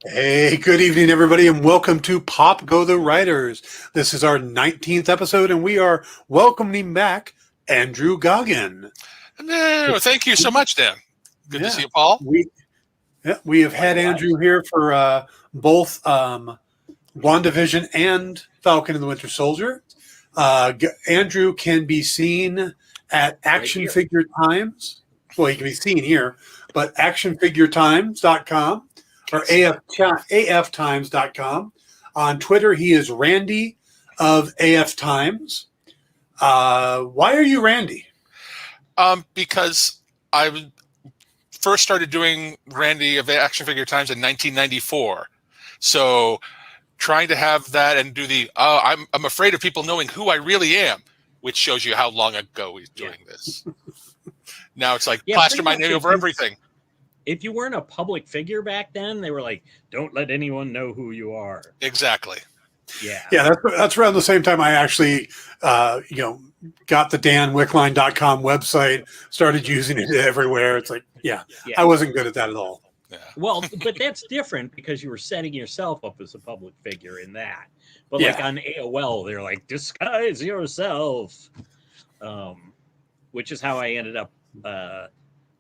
Hey, good evening, everybody, and welcome to Pop Go the Writers. This is our 19th episode, and we are welcoming back Andrew Goggin. No, thank you so much, Dan. Good to Yeah, see you, Paul. we have had Andrew here for both WandaVision and Falcon and the Winter Soldier. Andrew can be seen at Action Figure Times. Well, he can be seen here, but actionfiguretimes.com. or aftimes.com. On Twitter, he is Randy of AF Times. Why are you Randy? Because I first started doing Randy of Action Figure Times in 1994. So trying to have that and do the, I'm afraid of people knowing who I really am, which shows you how long ago he's doing this. Now it's like plaster my name over everything. If you weren't a public figure back then, they were like, don't let anyone know who you are. Exactly. Yeah, that's around the same time I actually, got the danwickline.com website, started using it everywhere. It's like, I wasn't good at that at all. Yeah. Well, but that's different because you were setting yourself up as a public figure in that. But like on AOL, they're like, disguise yourself, which is how I ended up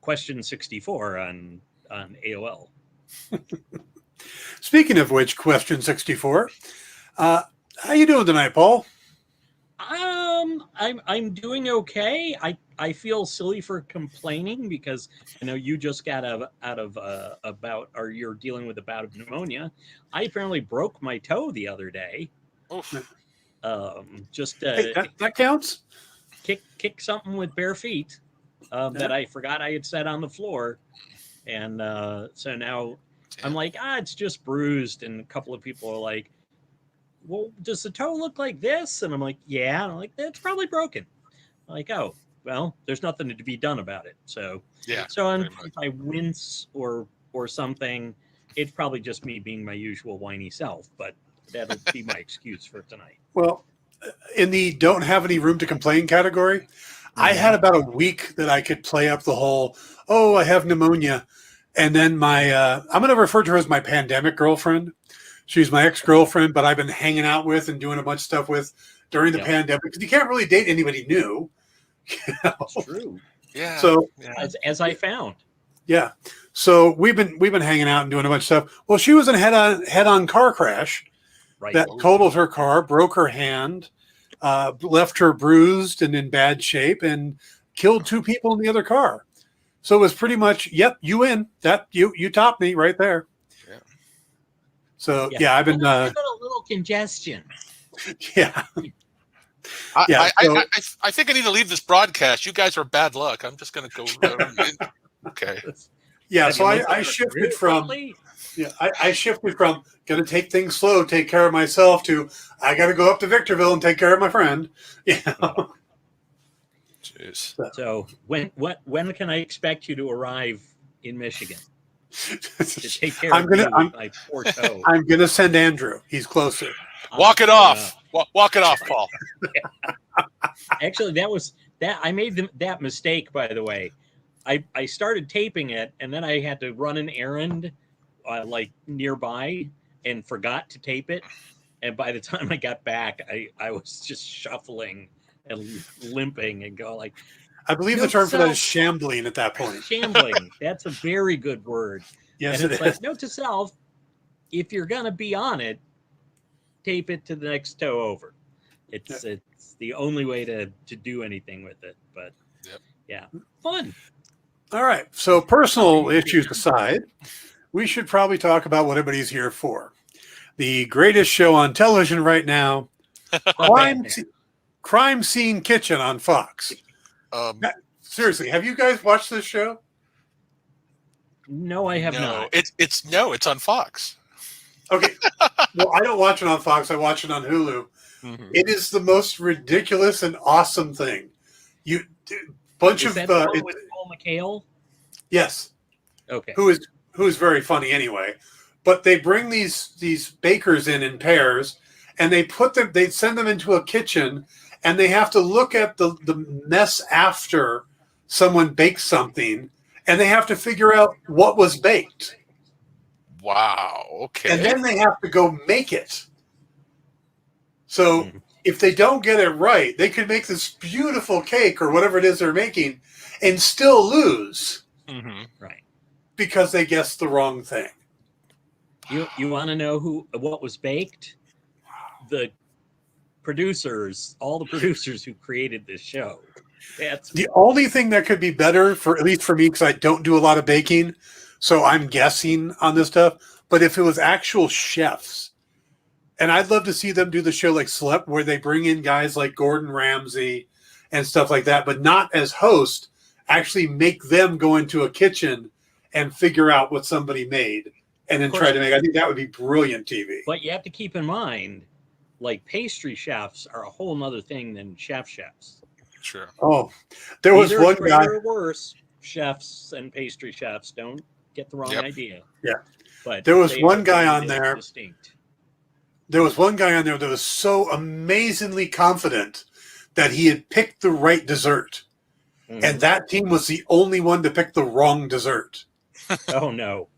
Question 64 on AOL. Speaking of which, Question 64. How you doing tonight, Paul? I'm doing okay. I feel silly for complaining because I know you just got out of a bout, or you're dealing with a bout of pneumonia. I apparently broke my toe the other day. Oof. That counts. Kick something with bare feet. That I forgot I had set on the floor. And so now I'm like, it's just bruised. And a couple of people are like, well, does the toe look like this? And I'm like, yeah. And I'm like, it's probably broken. I'm like, oh, well, there's nothing to be done about it. So, so if I wince or something, it's probably just me being my usual whiny self. But that'll be my excuse for tonight. Well, in the don't have any room to complain category, I had about a week that I could play up the whole, I have pneumonia. And then my, I'm going to refer to her as my pandemic girlfriend. She's my ex-girlfriend, but I've been hanging out with and doing a bunch of stuff with during the pandemic. Because you can't really date anybody new. That's true. Yeah. So as I found. Yeah. So we've been hanging out and doing a bunch of stuff. Well, she was in a head-on car crash that totaled her car, broke her hand, left her bruised and in bad shape, and killed two people in the other car. So it was pretty much, yep, you win. That you topped me right there. Yeah. So I've been a little congestion. Yeah. I think I need to leave this broadcast. You guys are bad luck. I'm just going to go. Okay. Yeah. So I shifted from. Yeah, I shifted from going to take things slow, take care of myself, to I got to go up to Victorville and take care of my friend. Jeez. So when can I expect you to arrive in Michigan to take care of my poor toe? I'm going to send Andrew. He's closer. Walk it off. Walk it off, Paul. Actually, I made that mistake, by the way. I started taping it, and then I had to run an errand nearby and forgot to tape it. And by the time I got back, I was just shuffling and limping and go like, I believe the term for that is shambling at that point. Shambling. That's a very good word. Yes, and it's like, note to self, if you're going to be on it, tape it to the next toe over. It's the only way to do anything with it. But fun. All right. So personal issues aside, we should probably talk about what everybody's here for. The greatest show on television right now, Crime Scene Kitchen on Fox. Seriously, have you guys watched this show? No, I have not. It's on Fox. Okay. Well, I don't watch it on Fox. I watch it on Hulu. Mm-hmm. It is the most ridiculous and awesome thing. With Paul McHale? Yes. Okay. Who is very funny anyway. But they bring these bakers in pairs, and they send them into a kitchen, and they have to look at the mess after someone bakes something, and they have to figure out what was baked. Wow. Okay. And then they have to go make it. So if they don't get it right, they could make this beautiful cake or whatever it is they're making and still lose Right. because they guessed the wrong thing. You want to know what was baked? The producers, all the producers who created this show. That's The only thing that could be better, for at least for me, because I don't do a lot of baking, so I'm guessing on this stuff, but if it was actual chefs, and I'd love to see them do the show like Celeb, where they bring in guys like Gordon Ramsay and stuff like that, but not as host, actually make them go into a kitchen and figure out what somebody made and then try to make. I think that would be brilliant TV. But you have to keep in mind, like pastry chefs are a whole nother thing than chefs. Sure. Oh, there was Either one guy. or worse, chefs and pastry chefs. Don't get the wrong idea. Yeah. But there was they one are guy very on there. Distinct. There was one guy on there that was so amazingly confident that he had picked the right dessert. And that team was the only one to pick the wrong dessert. Oh, no.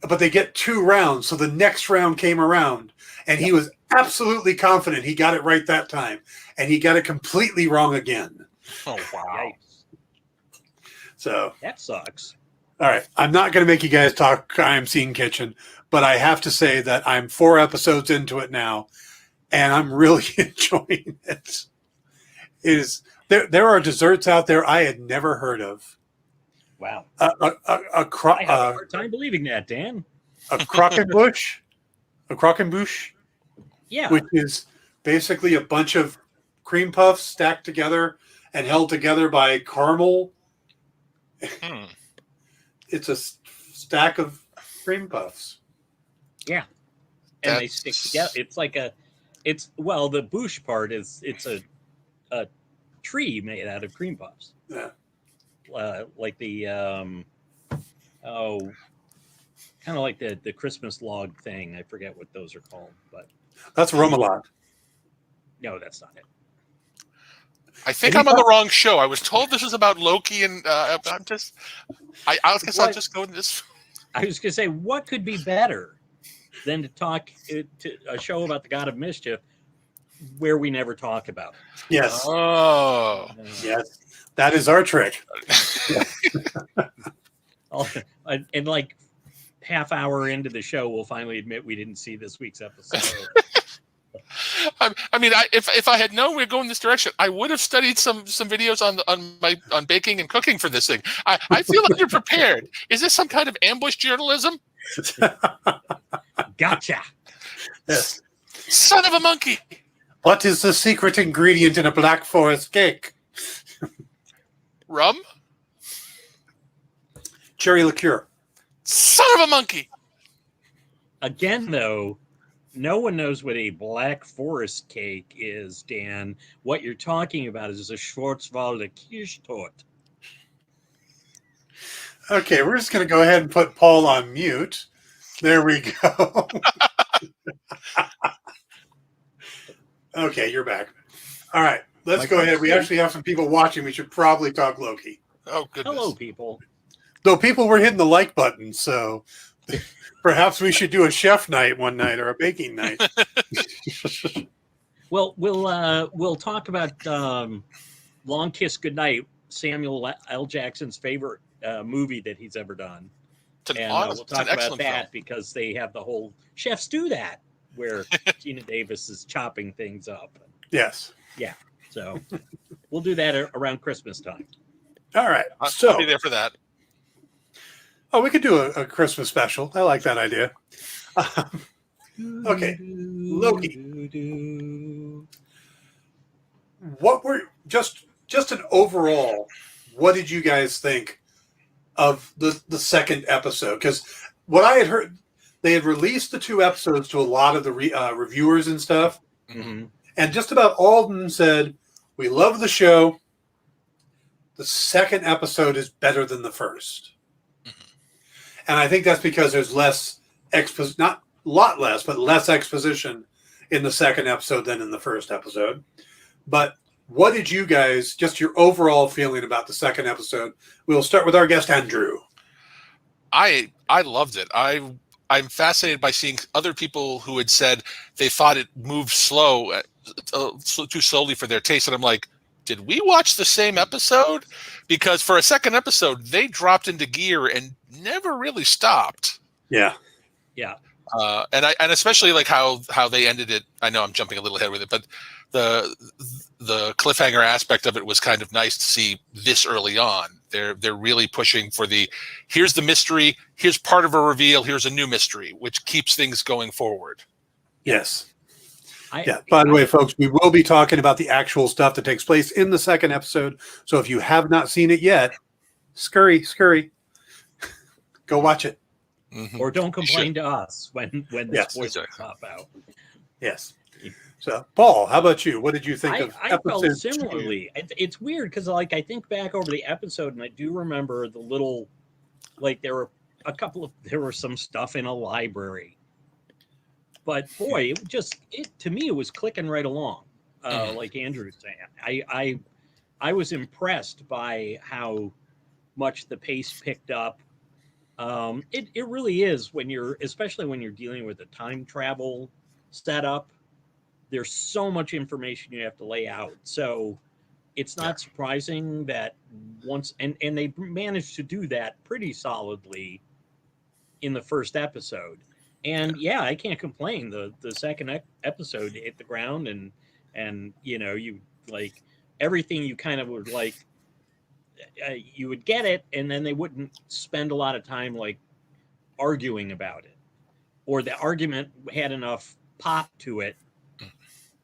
But they get 2 rounds. So the next round came around, and he was absolutely confident he got it right that time. And he got it completely wrong again. Oh, wow. Yikes. So That sucks. all right. I'm not going to make you guys talk Crime Scene Kitchen, but I have to say that I'm 4 episodes into it now, and I'm really enjoying it. It is there are desserts out there I had never heard of. Wow. I have a hard time believing that, Dan. A croquembouche, Yeah. which is basically a bunch of cream puffs stacked together and held together by caramel. It's a stack of cream puffs. Yeah. And they stick together. It's like the bouche part it's a tree made out of cream puffs. Yeah. Like the kind of like the Christmas log thing. I forget what those are called, but That's remoulade. no, that's not it. I think I'm on the wrong show. I was told this is about Lokki, and I guess I'll just go in this. I was going to say, what could be better than to talk to a show about the God of Mischief where we never talk about it? Yes. Oh. Yes. That is our trick. And like half hour into the show, we'll finally admit we didn't see this week's episode. I mean, if I had known we were going this direction, I would have studied some videos on baking and cooking for this thing. I feel underprepared. Is this some kind of ambush journalism? Gotcha. Yes. Son of a monkey. What is the secret ingredient in a Black Forest cake? Rum? Cherry liqueur. Son of a monkey. Again, though, no one knows what a Black Forest cake is, Dan. What you're talking about is a Schwarzwälder Kirschtorte. Okay, we're just going to go ahead and put Paul on mute. There we go. Okay, you're back. All right, let's go ahead. We actually have some people watching. We should probably talk Lokki. Oh, goodness. Hello, people. Though people were hitting the like button, so perhaps we should do a chef night one night or a baking night. Well, we'll talk about Long Kiss Goodnight, Samuel L. Jackson's favorite movie that he's ever done. We'll talk about that because they have the whole chefs do that, where Gina Davis is chopping things up. Yes. Yeah. So we'll do that around Christmas time. All right. I'll be there for that. Oh, we could do a Christmas special. I like that idea. Okay. Lokki. What were just an overall, what did you guys think of the second episode? Because what I had heard, they had released the 2 episodes to a lot of the reviewers and stuff. Mm-hmm. And just about all of them said, we love the show. The second episode is better than the first. And I think that's because there's less not a lot less, but less exposition in the second episode than in the first episode. But what did you guys, just your overall feeling about the second episode? We'll start with our guest, Andrew. I loved it. I I'm fascinated by seeing other people who had said they thought it moved too slowly for their taste, and I'm like, did we watch the same episode? Because for a second episode, they dropped into gear and never really stopped. Yeah. Yeah. And especially like how they ended it. I know I'm jumping a little ahead with it, but the cliffhanger aspect of it was kind of nice to see this early on. They're really pushing for here's the mystery, here's part of a reveal, here's a new mystery, which keeps things going forward. Yes. By the way, folks, we will be talking about the actual stuff that takes place in the second episode. So if you have not seen it yet, scurry, go watch it. Mm-hmm. Or don't complain to us when the spoilers pop out. Yes. So, Paul, how about you? What did you think of I felt similarly. It's weird because, like, I think back over the episode, and I do remember the little, like, there were some stuff in a library. But boy, to me, it was clicking right along. Like Andrew's saying, I was impressed by how much the pace picked up. It really is especially when you're dealing with a time travel setup. There's so much information you have to lay out. So it's not surprising that once, and they managed to do that pretty solidly in the first episode. And I can't complain. The second episode hit the ground, and you like everything you kind of would like. You would get it, and then they wouldn't spend a lot of time like arguing about it, or the argument had enough pop to it.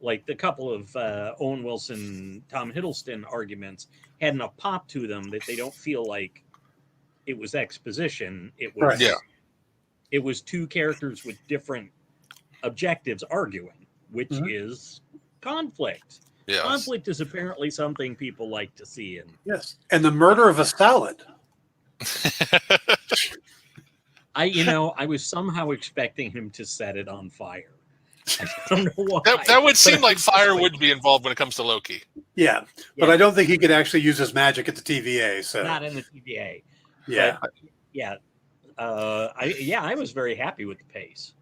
Like the couple of Owen Wilson, Tom Hiddleston arguments had enough pop to them that they don't feel like it was exposition. It was It was two characters with different objectives arguing, which is conflict. Yes. Conflict is apparently something people like to see. And the murder of a salad. I was somehow expecting him to set it on fire. I don't know why. That would seem like fire would be involved when it comes to Lokki. Yeah, but I don't think he could actually use his magic at the TVA. So not in the TVA. Yeah, but, I was very happy with the pace.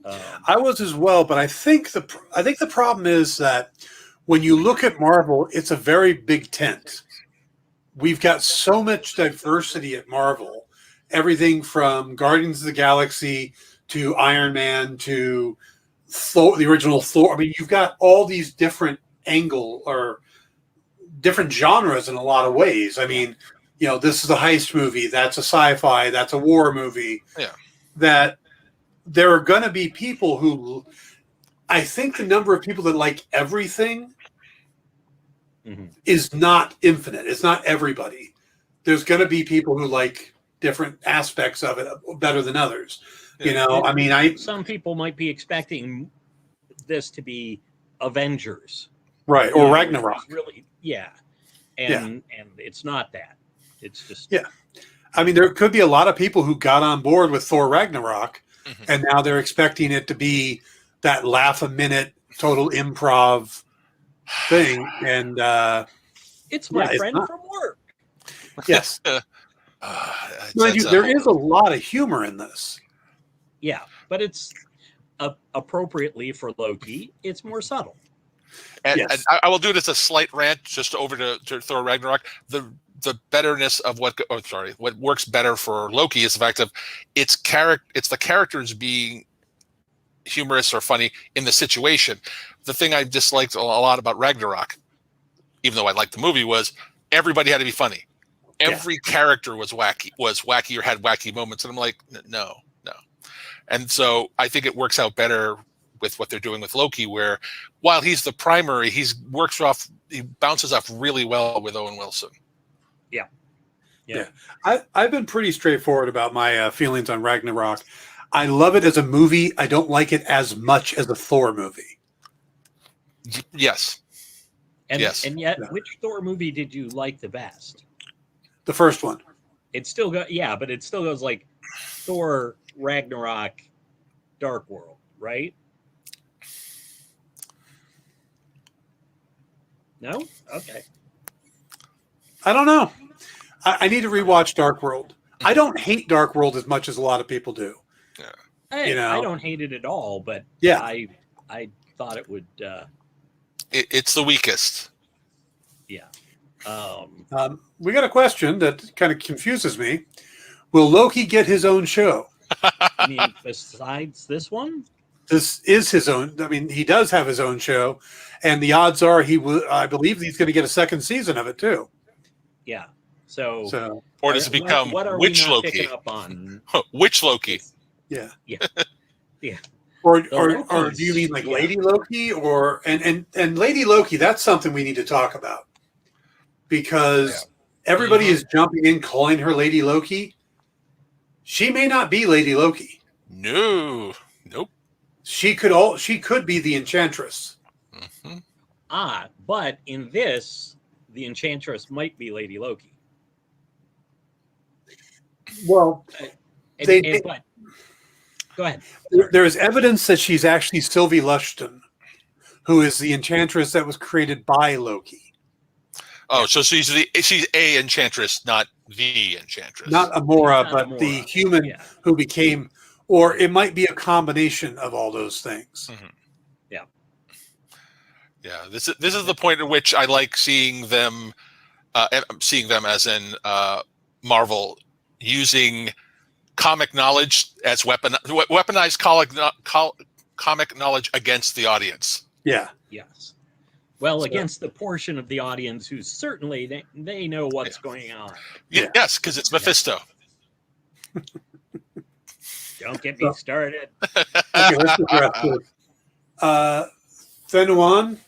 I was as well, but I think the problem is that when you look at Marvel, it's a very big tent. We've got so much diversity at Marvel. Everything from Guardians of the Galaxy to Iron Man to Thor, the original Thor. I mean, you've got all these different or different genres in a lot of ways. I mean, this is a heist movie. That's a sci-fi. That's a war movie. Yeah. That there are going to be people who, I think the number of people that like everything is not infinite. It's not everybody. There's going to be people who like different aspects of it better than others. Some people might be expecting this to be Avengers, right? Or Ragnarok, really, and it's not that. It's just I mean, there could be a lot of people who got on board with Thor Ragnarok, and now they're expecting it to be that laugh a minute total improv thing, and it's my friend from work. Yes, mind you, there is a lot of humor in this. Yeah, but it's appropriately for Lokki. It's more subtle. And I will do it as a slight rant just over to Thor Ragnarok. The betterness of what works better for Lokki is the fact of it's the characters being humorous or funny in the situation. The thing I disliked a lot about Ragnarok, even though I liked the movie, was everybody had to be funny. Every character was wacky or had wacky moments, and I'm like, no. And so I think it works out better with what they're doing with Lokki, where while he's the primary, he bounces off really well with Owen Wilson. Yeah. I've been pretty straightforward about my feelings on Ragnarok. I love it as a movie. I don't like it as much as a Thor movie. Yes. And yet, which Thor movie did you like the best? The first one. It still but it still goes like Thor, Ragnarok, Dark World, right? No? Okay. I don't know. I need to rewatch Dark World. I don't hate Dark World as much as a lot of people do. I don't hate it at all, but Yeah. I thought it would. It's the weakest. Yeah. We got a question that kind of confuses me. Will Loki get his own show? I mean, besides this one, This is his own. I mean, he does have his own show, and the odds are he will. I believe he's going to get a second season of it too. yeah. So, Or does it become what are Witch we not Loki? picking up on? Witch Loki. Yeah. Yeah. Yeah. Or Lokis, do you mean like yeah. Lady Loki or and Lady Loki? That's something we need to talk about because everybody is jumping in calling her Lady Loki. She may not be Lady Loki. No. Nope. She could be the Enchantress. Mm-hmm. But in this, the Enchantress might be Lady Loki. Well, But go ahead. there is evidence that she's actually Sylvie Lushton, who is the Enchantress that was created by Loki. Oh, so she's a Enchantress, not the Enchantress. Not Amora, but Amora. the human who became, or it might be a combination of all those things. Mm-hmm. Yeah. Yeah. This is the point at which I like seeing them as in Marvel using comic knowledge as weaponized comic knowledge against the audience. Yeah. Yes. Well, against the portion of the audience who certainly they know what's going on. Yeah. Yes, because it's Mephisto. Don't get me started. Okay, let's address this. Fenuan,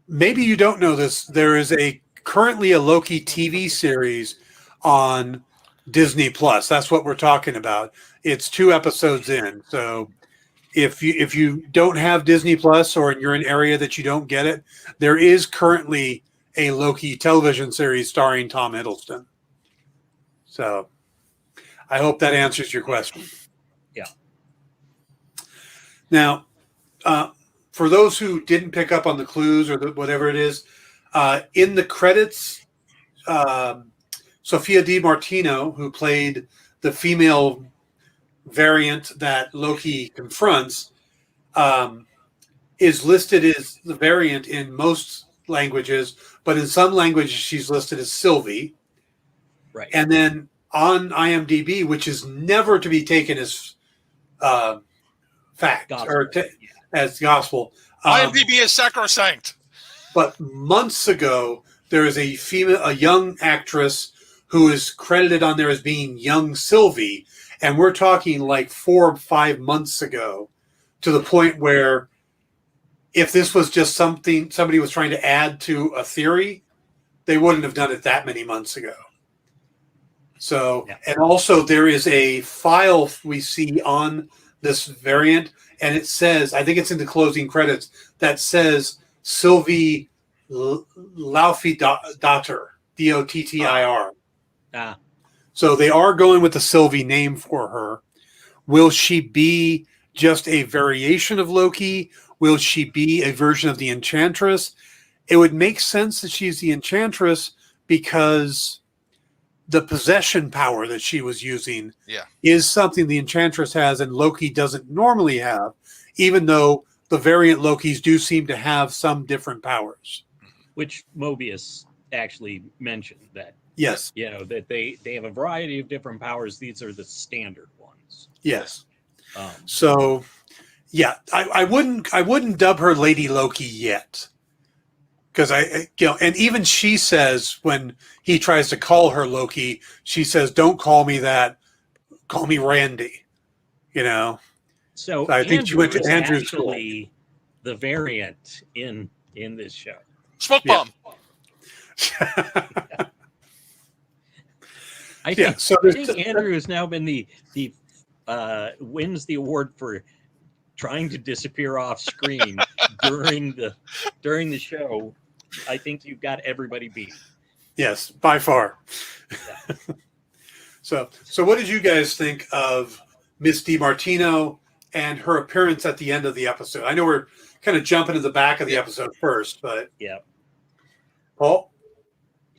maybe you don't know this. There is currently a Loki TV series on Disney Plus. That's what we're talking about. It's 2 episodes in. So if you don't have Disney Plus or you're in an area that you don't get it, there is currently a Loki television series starring Tom Hiddleston. So I hope that answers your question. Yeah. Now, for those who didn't pick up on the clues or whatever it is, in the credits, Sophia Di Martino, who played the female variant that Loki confronts, is listed as the variant in most languages, but in some languages she's listed as Sylvie. Right. And then on IMDb, which is never to be taken as fact or as gospel. IMDb is sacrosanct. But months ago, there is a young actress who is credited on there as being young Sylvie. And we're talking like 4 or 5 months ago, to the point where if this was just something somebody was trying to add to a theory, they wouldn't have done it that many months ago. So, and also there is a file we see on this variant, and it says, I think it's in the closing credits, that says Sylvie Laufey Dotter, Dottir. So they are going with the Sylvie name for her. Will she be just a variation of Loki? Will she be a version of the Enchantress? It would make sense that she's the Enchantress because the possession power that she was using is something the Enchantress has and Loki doesn't normally have, even though the variant Lokis do seem to have some different powers. Which Mobius actually mentioned that. Yes. You know, that they have a variety of different powers. These are the standard ones. Yes. So, yeah, I wouldn't dub her Lady Loki yet. Because and even she says when he tries to call her Loki, she says, "Don't call me that. Call me Randy." You know. So I think she went to Andrew's school. The variant in this show. Smoke bomb. I think Andrew has now been the wins the award for trying to disappear off screen during the show. I think you've got everybody beat. Yes, by far. Yeah. So what did you guys think of Miss DiMartino and her appearance at the end of the episode? I know we're kind of jumping to the back of the episode first, but Paul?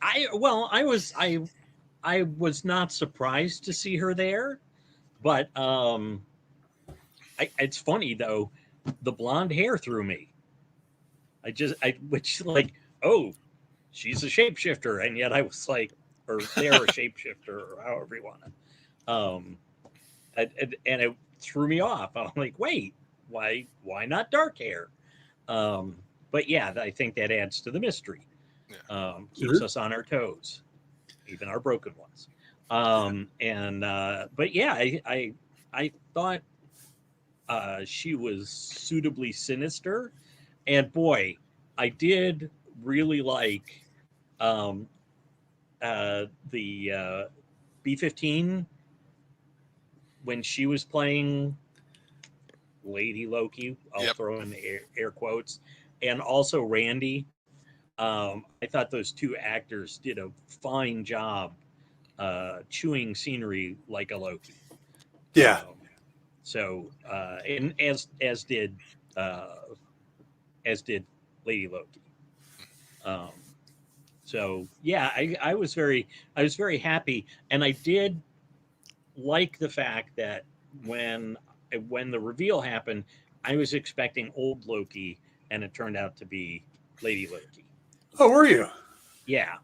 I was not surprised to see her there. But it's funny though, the blonde hair threw me. Which like, oh, she's a shapeshifter, and yet I was like, or they're a shapeshifter, or however you want to. And it threw me off. I'm like, wait, why not dark hair? But yeah, I think that adds to the mystery. Keeps us on our toes, even our broken ones. But yeah, I thought she was suitably sinister, and boy, I did really like the B-15 when she was playing Lady Lokki. I'll throw in the air quotes, and also Randy. I thought those two actors did a fine job chewing scenery like a Loki. Yeah. And as did Lady Loki. So yeah, I was very happy, and I did like the fact that when the reveal happened, I was expecting old Loki, and it turned out to be Lady Loki. Oh, were you? Yeah.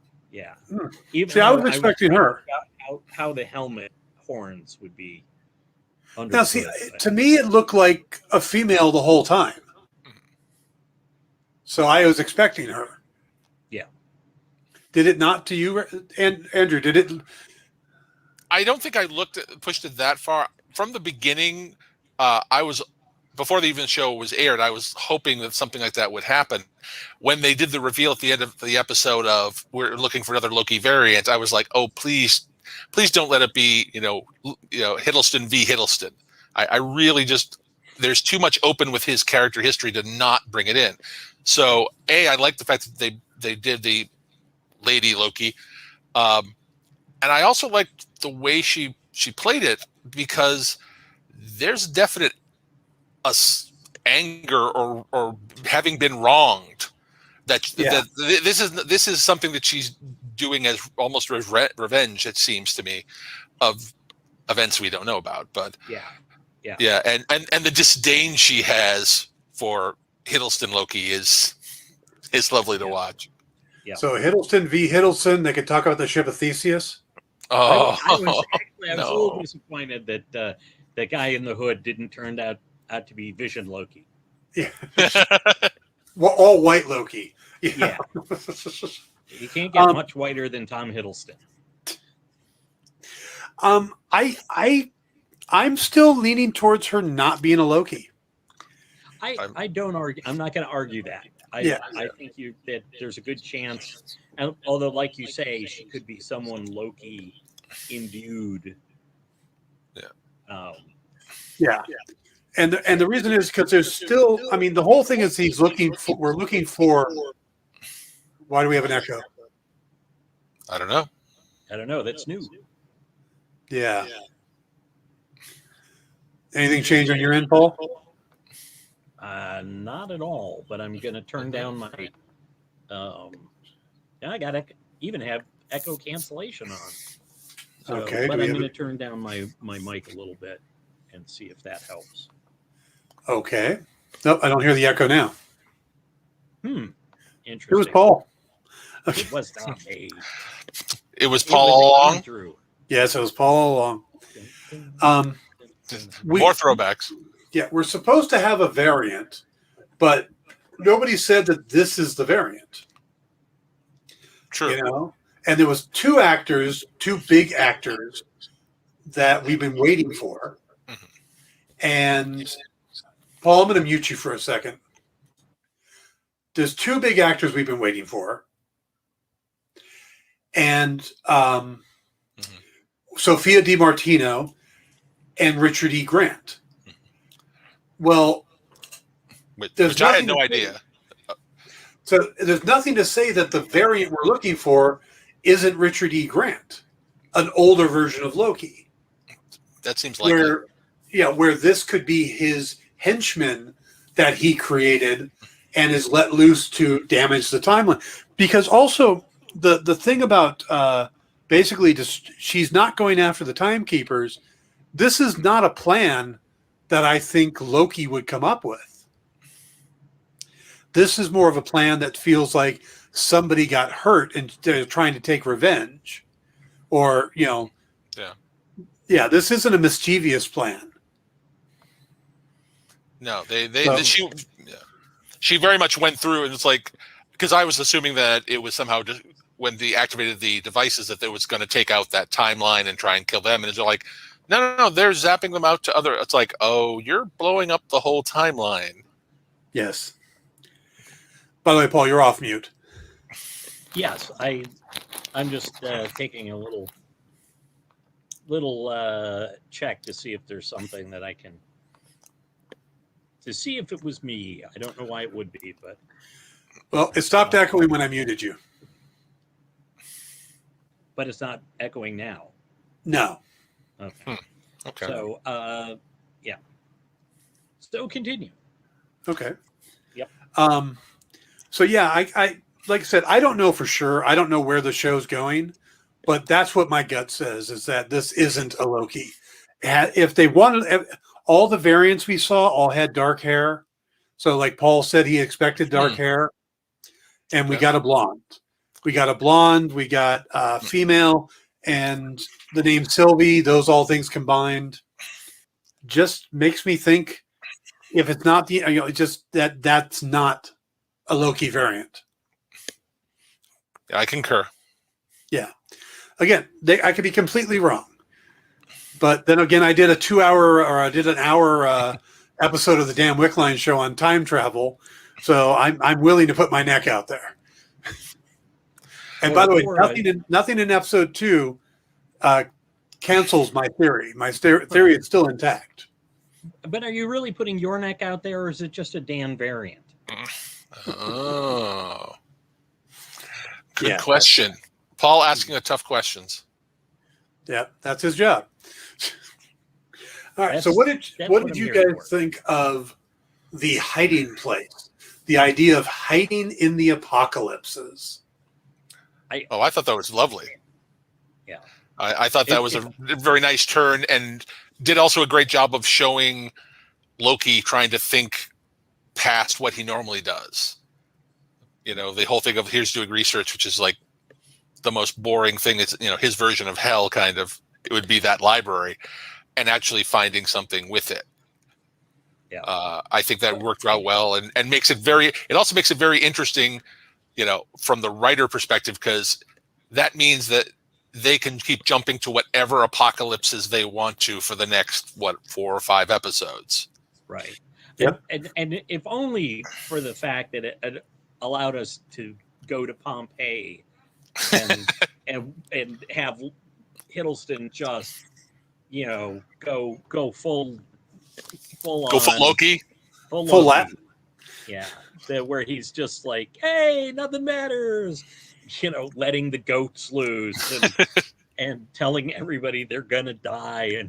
Even see, I was expecting her. How the helmet horns would be. Now, see, to me, it looked like a female the whole time. So I was expecting her. Yeah. Did it not to you, Andrew? Did it? I don't think I pushed it that far from the beginning. I was, before the even show was aired, I was hoping that something like that would happen. When they did the reveal at the end of the episode of we're looking for another Loki variant, I was like, oh, please don't let it be, Hiddleston v. Hiddleston. I really just, there's too much open with his character history to not bring it in. So I like the fact that they did the Lady Loki. And I also liked the way she played it, because there's definite anger or having been wronged that this is something that she's doing as almost revenge, it seems to me, of events we don't know about. But and the disdain she has for Hiddleston Loki is lovely to watch. Yeah. So Hiddleston v. Hiddleston, they could talk about the ship of Theseus. Oh, I was a little disappointed that the guy in the hood didn't turn out to be Vision Loki. Yeah. Well, all white Loki. Yeah. You can't get much whiter than Tom Hiddleston. I'm still leaning towards her not being a Loki. I don't argue. I'm not going to argue that. I think that there's a good chance, and although, like you say, she could be someone Loki imbued. Yeah. And the reason is because there's still, I mean, the whole thing is we're looking for. Why do we have an echo? I don't know. That's new. Yeah. Anything change on your end, Paul? Not at all, but I'm going to turn down my. I got to even have echo cancellation on. So, okay. But I'm going to turn down my mic a little bit and see if that helps. Okay. Nope, I don't hear the echo now. Interesting. It was Paul. Okay. It was not me. It was Paul all along? Yes, it was Paul all along. More throwbacks. Yeah, we're supposed to have a variant, but nobody said that this is the variant. True. And there was two big actors that we've been waiting for. Mm-hmm. And Paul, I'm going to mute you for a second. There's two big actors we've been waiting for. And Sophia DiMartino and Richard E. Grant. Well, which I had no idea. So there's nothing to say that the variant we're looking for isn't Richard E. Grant, an older version of Loki. That seems like where this could be his henchman that he created and is let loose to damage the timeline. Because also the thing about basically she's not going after the timekeepers this is not a plan that I think Loki would come up with. This is more of a plan that feels like somebody got hurt and they're trying to take revenge, or yeah. This isn't a mischievous plan. No, she very much went through, and it's like, because I was assuming that it was somehow just when they activated the devices that it was going to take out that timeline and try and kill them, and it's like, no, they're zapping them out to other. It's like, oh, you're blowing up the whole timeline. Yes. By the way, Paul, you're off mute. Yes, I'm just taking a little check to see if there's something that I can, to see if it was me. I don't know why it would be, but well, it stopped echoing when I muted you. But it's not echoing now. No. Okay. Okay. So yeah. So continue. Okay. Yep. So yeah, I like I said, I don't know for sure. I don't know where the show's going, but that's what my gut says, is that this isn't a Loki. If they wanted, all the variants we saw all had dark hair. So like Paul said, he expected dark hair, and we got a blonde. We got a blonde. We got a female, and the name Sylvie. Those all things combined just makes me think, if it's not just that's not a Loki variant. I concur. Yeah. Again, I could be completely wrong, but then again, I did an hour episode of the Dan Wickline show on time travel, so I'm willing to put my neck out there. And by the way, nothing in episode 2 cancels my theory. My theory is still intact. But are you really putting your neck out there, or is it just a Dan variant? Oh. Good question. Paul asking the tough questions. Yeah, that's his job. All right. So what did you guys think of the hiding place? The idea of hiding in the apocalypses? I thought that was lovely. Yeah. I thought that was a very nice turn, and did also a great job of showing Loki trying to think past what he normally does. The whole thing of here's doing research, which is like the most boring thing. It's, his version of hell, kind of. It would be that library, and actually finding something with it. Yeah. I think that worked out well, and it also makes it very interesting, from the writer perspective, because that means that they can keep jumping to whatever apocalypses they want to for the next 4 or 5 episodes. Right. Yep. And if only for the fact that it allowed us to go to Pompeii and have Hiddleston just go full Loki. Full Latin. Yeah. Where he's just like, hey, nothing matters. Letting the goats loose and telling everybody they're gonna die.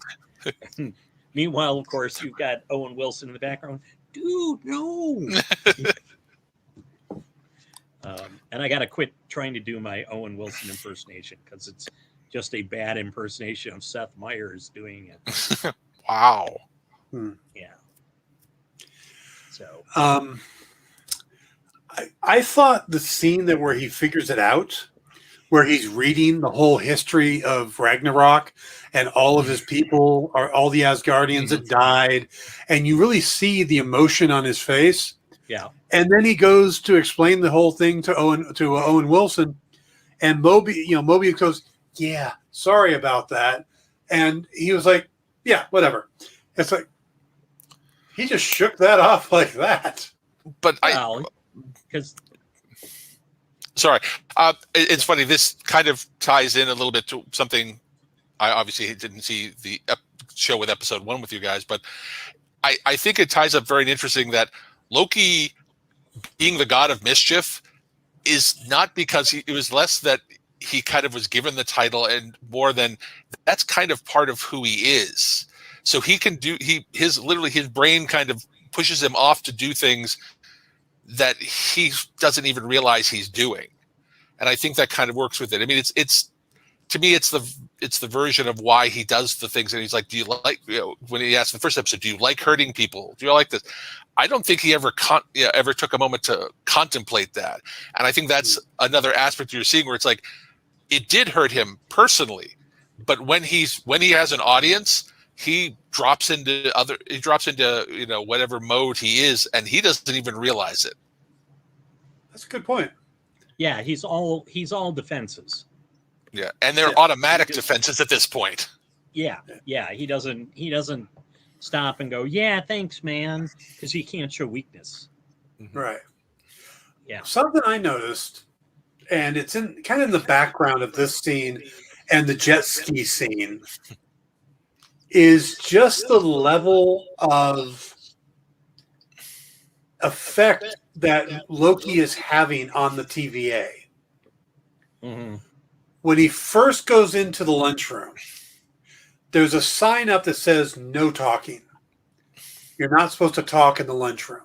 And meanwhile, of course, you've got Owen Wilson in the background. Dude, no. And I got to quit trying to do my Owen Wilson impersonation, because it's just a bad impersonation of Seth Meyers doing it. Wow. Yeah. So. I thought the scene where he figures it out, where he's reading the whole history of Ragnarok and all of his people, or all the Asgardians that died, and you really see the emotion on his face. Yeah. And then he goes to explain the whole thing to Owen Wilson, and Mobius goes, "Yeah, sorry about that," and he was like, "Yeah, whatever." It's like he just shook that off like that. But because sorry, it's funny. This kind of ties in a little bit to something. I obviously didn't see the show with episode 1 with you guys, but I think it ties up very interesting that Loki, being the god of mischief, is not because it was less that he kind of was given the title, and more than that's kind of part of who he is. So he can do his brain kind of pushes him off to do things that he doesn't even realize he's doing. And I think that kind of works with it. I mean, it's to me, it's it's the version of why he does the things. And he's like, do you like, when he asked in the first episode, do you like hurting people? Do you like this? I don't think he ever ever took a moment to contemplate that. And I think that's another aspect you're seeing where it's like, it did hurt him personally, but when he has an audience, he drops into whatever mode he is, and he doesn't even realize it. That's a good point. Yeah, he's all defenses. Yeah, and they're automatic defenses at this point. Yeah, he doesn't stop and go, yeah, thanks, man, because he can't show weakness. Right. Yeah. Something I noticed, and it's in kind of in the background of this scene and the jet ski scene, is just the level of effect that Lokki is having on the TVA. Mm-hmm. When he first goes into the lunchroom, there's a sign up that says no talking. You're not supposed to talk in the lunchroom.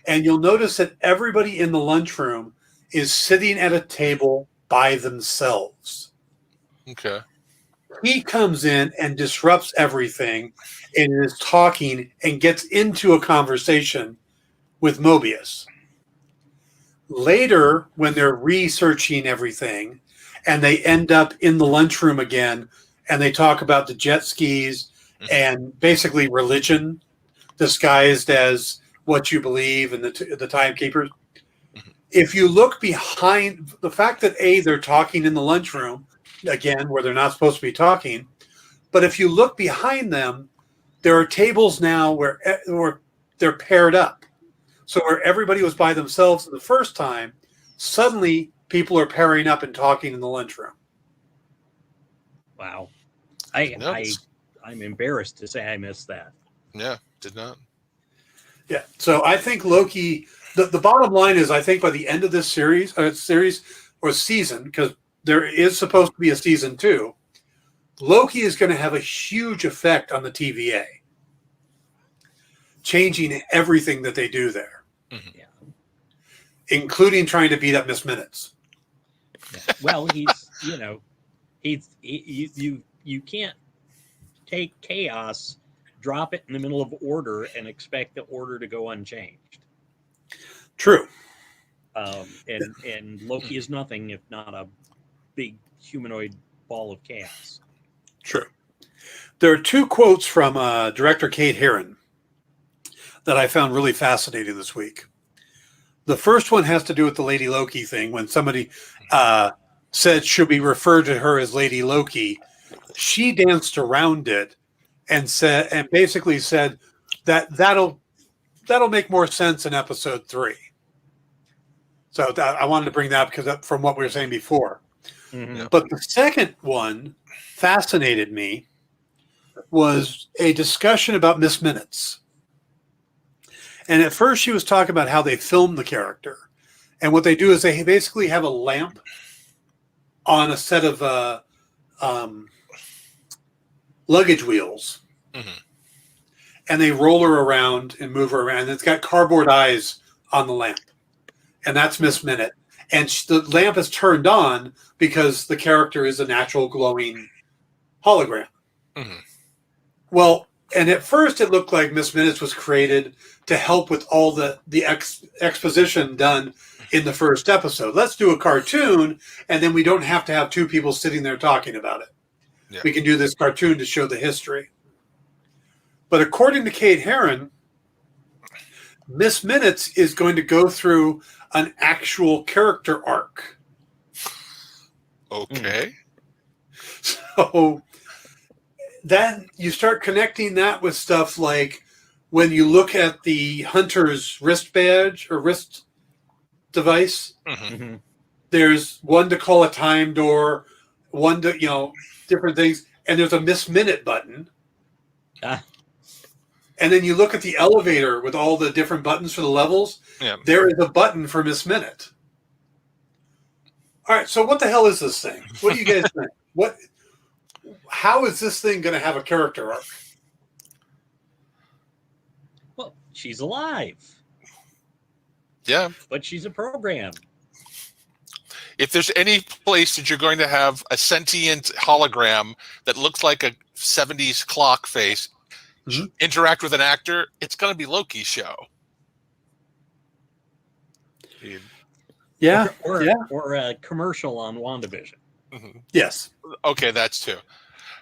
And you'll notice that everybody in the lunchroom is sitting at a table by themselves. Okay. He comes in and disrupts everything and is talking and gets into a conversation with Mobius. Later, when they're researching everything and they end up in the lunchroom again and they talk about the jet skis and basically religion disguised as what you believe and the timekeepers. If you look behind the fact that they're talking in the lunchroom, again, where they're not supposed to be talking, but if you look behind them, there are tables now where they're paired up. So where everybody was by themselves the first time, suddenly people are pairing up and talking in the lunchroom. Wow. I'm embarrassed to say I missed that. Yeah, did not. Yeah. So I think Lokki, the bottom line is, I think by the end of this series or season, because there is supposed to be a season 2, Lokki is going to have a huge effect on the TVA, changing everything that they do there. Yeah. Including trying to beat up Miss Minutes. Yeah. Well, you can't take chaos, drop it in the middle of order, and expect the order to go unchanged. True. And Lokki is nothing if not a big humanoid ball of chaos. True. There are 2 quotes from director Kate Herron that I found really fascinating this week. The first one has to do with the Lady Lokki thing. When somebody said, should we refer to her as Lady Lokki, she danced around it and basically said that'll make more sense in episode 3. So I wanted to bring that up because from what we were saying before. Mm-hmm. But the second one fascinated me was a discussion about Miss Minutes. And at first she was talking about how they filmed the character. And what they do is they basically have a lamp on a set of luggage wheels. Mm-hmm. And they roll her around and move her around. And it's got cardboard eyes on the lamp. And that's Miss Minute. And the lamp is turned on because the character is a natural glowing hologram. Mm-hmm. Well, and at first it looked like Miss Minutes was created to help with all the exposition done in the first episode. Let's do a cartoon, and then we don't have to have 2 people sitting there talking about it. Yeah. We can do this cartoon to show the history. But according to Kate Herron, Miss Minutes is going to go through an actual character arc. Okay. So then you start connecting that with stuff like when you look at the hunter's wrist badge or wrist device, Mm-hmm. there's one to call a time door, one to, different things. And there's a Miss Minute button. And then you look at the elevator with all the different buttons for the levels. Yeah. There is a button for Miss Minute. All right. So what the hell is this thing? What do you guys think? How is this thing going to have a character arc? Well, she's alive. Yeah. But she's a program. if there's any place that you're going to have a sentient hologram that looks like a 70s clock face interact with an actor, it's going to be Loki's show. Yeah. Or a commercial on WandaVision. Yes. Okay, that's too.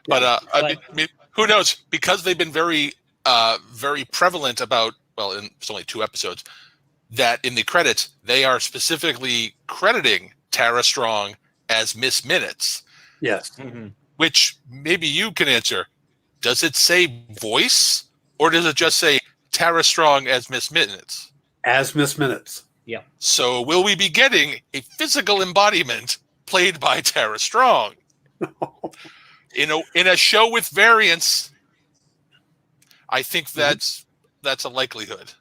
But I mean, who knows? Because they've been very prevalent about, well, it's only 2 episodes, that in the credits, they are specifically crediting Tara Strong as Miss Minutes. Yes. Which maybe you can answer. Does it say voice, or does it just say Tara Strong as Miss Minutes? As Miss Minutes. Yeah. So will we be getting a physical embodiment played by Tara Strong in a show with variants? I think that's a likelihood.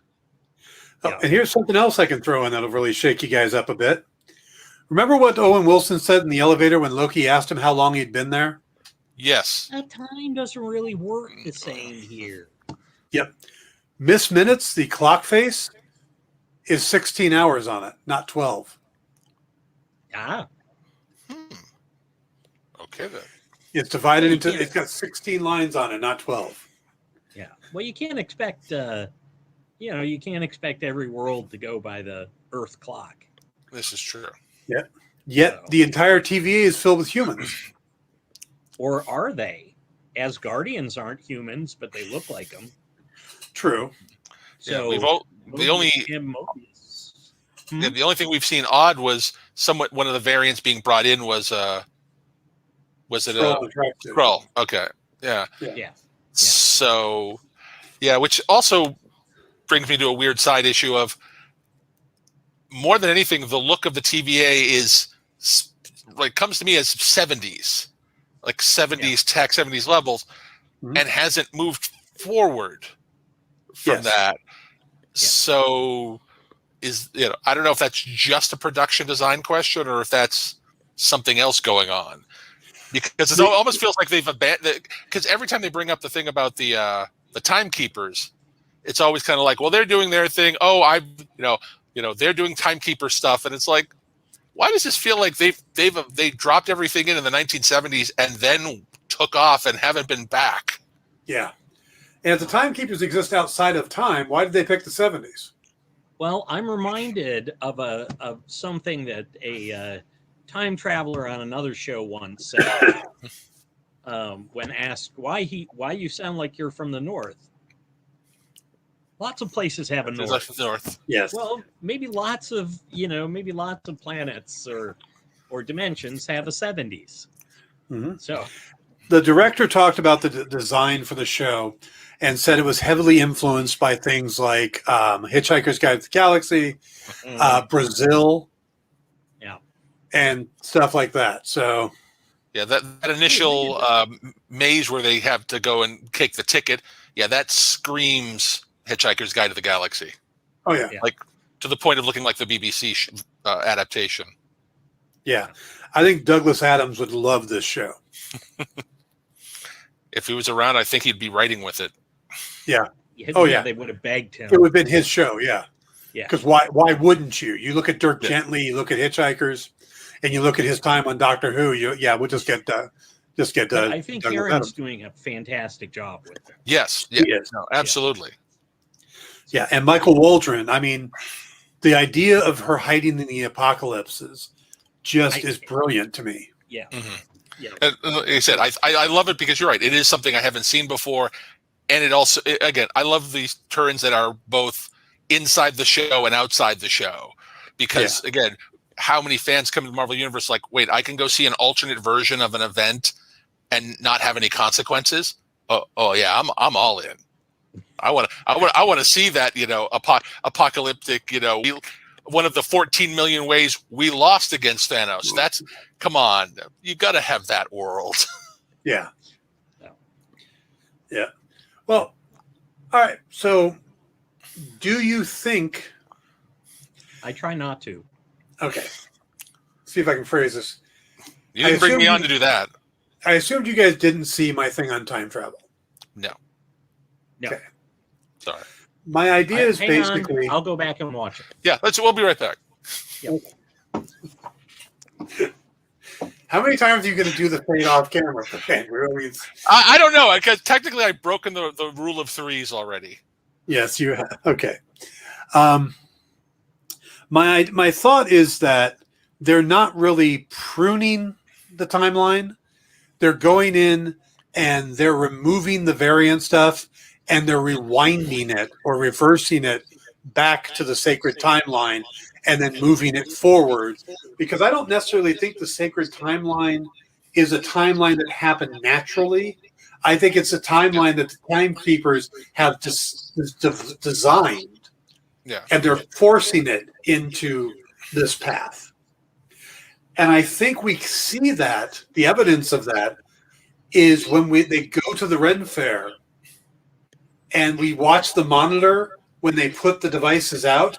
Oh, and here's something else I can throw in that'll really shake you guys up a bit. Remember what Owen Wilson said in the elevator when Loki asked him how long he'd been there? Yes. That time doesn't really work the same here. Yep. Miss Minutes, the clock face, is 16 hours on it, not 12. Ah. Okay then. It's divided into, it's got 16 lines on it, not 12. Yeah. Well, you can't expect, you can't expect every world to go by the Earth clock. This is true. Yeah. Yet the entire TVA is filled with humans. Or are they? Asgardians aren't humans, but they look like them. True. So the only thing we've seen odd was somewhat one of the variants being brought in was it Skrull? Okay. Yeah. So which also brings me to a weird side issue of, more than anything, the look of the TVA is like, comes to me as 70s, like 70s tech, 70s levels, and hasn't moved forward from that. So I don't know if that's just a production design question or if that's something else going on, because it almost feels like they've abandoned, because every time they bring up the thing about the timekeepers, it's always kind of like, well, they're doing their thing. Oh, they're doing timekeeper stuff, and it's like, why does this feel like they dropped everything in the 1970s and then took off and haven't been back? Yeah. And if the timekeepers exist outside of time, why did they pick the 70s? Well, I'm reminded of something that a time traveler on another show once said when asked why you sound like you're from the North. Lots of places have a north. Yes. Well, maybe lots of planets or dimensions have a 70s. So the director talked about the design for the show and said it was heavily influenced by things like Hitchhiker's Guide to the Galaxy, Brazil, and stuff like that. So that initial maze where they have to go and take the ticket, that screams Hitchhiker's Guide to the Galaxy. Oh yeah, like to the point of looking like the BBC adaptation. Yeah, I think Douglas Adams would love this show. If he was around, I think he'd be writing with it. Yeah. They would have begged him. It would have been his show. Yeah. Yeah. Because why wouldn't you? You look at Dirk Gently, you look at Hitchhikers, and you look at his time on Doctor Who. We'll just get. I think Douglas Aaron's Adams doing a fantastic job with it. Yes. He is. No, absolutely. Yeah, and Michael Waldron. I mean, the idea of her hiding in the apocalypse is brilliant to me. Yeah. Yeah. And like I said, I love it because you're right. It is something I haven't seen before. And it also, again, I love these turns that are both inside the show and outside the show. Because, again, how many fans come to the Marvel Universe like, wait, I can go see an alternate version of an event and not have any consequences? Oh yeah, I'm all in. I want to see that, apocalyptic, one of the 14 million ways we lost against Thanos. Come on, you got to have that world. Yeah. Well, all right. So, do you think? I try not to. Okay. See if I can phrase this. You didn't bring me on to do that. I assumed you guys didn't see my thing on time travel. No. Okay. Sorry. My idea is Hang basically. on. I'll go back and watch it. Yeah, we'll be right back. Yep. How many times are you going to do the fade off camera, Andrew? I mean, I don't know, because technically I've broken the rule of threes already. yes, you have. Okay. My thought is that they're not really pruning the timeline. They're going in and they're removing the variant stuff and they're rewinding it or reversing it back to the sacred timeline and then moving it forward. Because I don't necessarily think the sacred timeline is a timeline that happened naturally. I think it's a timeline that the timekeepers have designed, Yeah. and they're forcing it into this path. And I think we see that the evidence of that is when they go to the Ren Fair and we watch the monitor when they put the devices out,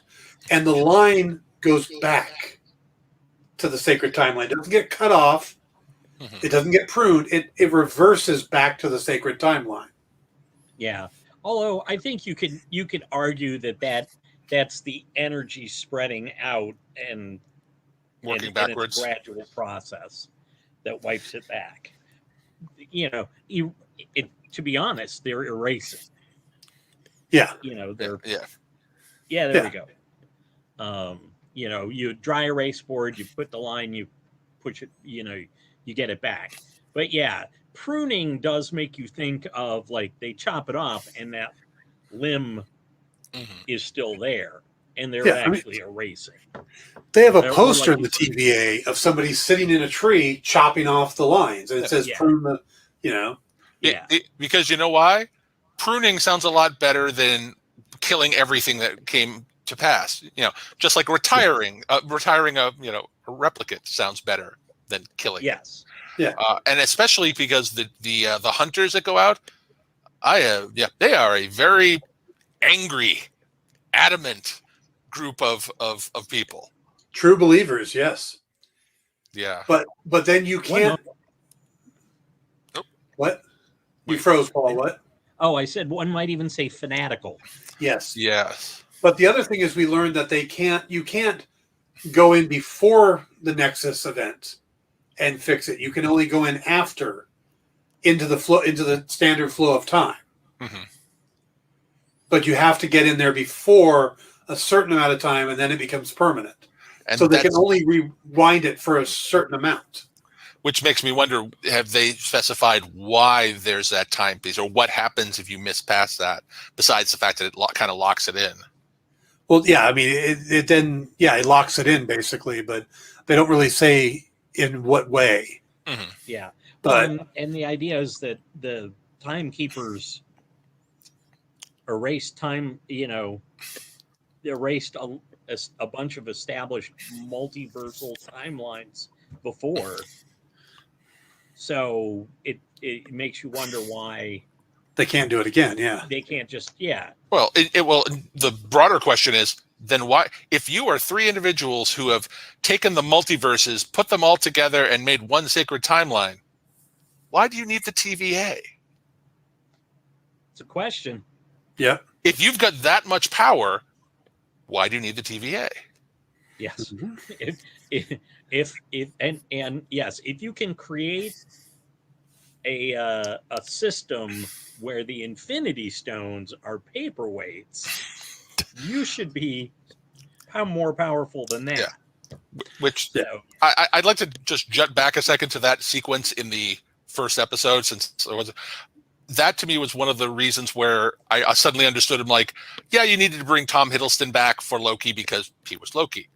and the line goes back to the sacred timeline. It doesn't get cut off. Mhm. It doesn't get pruned. It reverses back to the sacred timeline. Yeah. Although I think you could argue that's the energy spreading out and Working and backwards. it's a gradual process that wipes it back. To be honest, they're erasing. Yeah. They're Yeah. there we go. You dry erase board, you put the line, you push it, you get it back. But yeah, pruning does make you think of like they chop it off and that limb is still there and they're actually erasing. They have a Or poster like in the TVA of somebody sitting in a tree chopping off the lines, and it says prune the, Because you know why? Pruning sounds a lot better than killing everything that came to pass. Just like retiring a replicant sounds better than killing. Yes. Yeah. And especially because the hunters that go out, they are a very angry, adamant group of people. True believers, yes. Yeah. But then you can't. What? You froze, Paul. What? Oh, I said one might even say fanatical. Yes. Yes. But the other thing is, we learned that you can't go in before the Nexus event and fix it. You can only go in after, into the standard flow of time. Mm-hmm. But you have to get in there before a certain amount of time, and then it becomes permanent. And so they can only rewind it for a certain amount. Which makes me wonder, have they specified why there's that timepiece, or what happens if you miss past that, besides the fact that it kind of locks it in? Well, yeah, I mean, it locks it in, basically, but they don't really say in what way. Mm-hmm. Yeah. But and the idea is that the timekeepers erased time, erased a bunch of established multiversal timelines before. So it makes you wonder why they can't do it again. Yeah, they can't just Well, the broader question is then why, if you are three individuals who have taken the multiverses, put them all together, and made one sacred timeline, why do you need the TVA? It's a question. Yeah. If you've got that much power, why do you need the TVA? Yes. Mm-hmm. If you can create a system where the Infinity Stones are paperweights, you should be more powerful than that. Yeah. Which I'd like to just jut back a second to that sequence in the first episode, since that to me was one of the reasons where I suddenly understood him. Like, yeah, you needed to bring Tom Hiddleston back for Loki because he was Loki.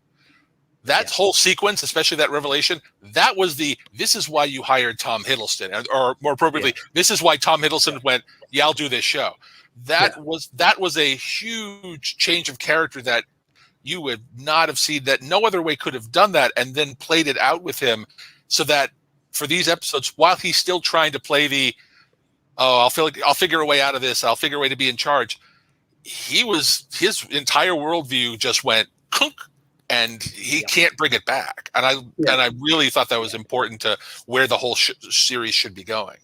That whole sequence, especially that revelation, that was this is why you hired Tom Hiddleston, or more appropriately, this is why Tom Hiddleston went, yeah, I'll do this show. That was a huge change of character that you would not have seen, that no other way could have done that, and then played it out with him so that for these episodes, while he's still trying to play I'll figure a way out of this, I'll figure a way to be in charge, his entire worldview just went kunk, and he can't bring it back. And I really thought that was important to where the whole series should be going.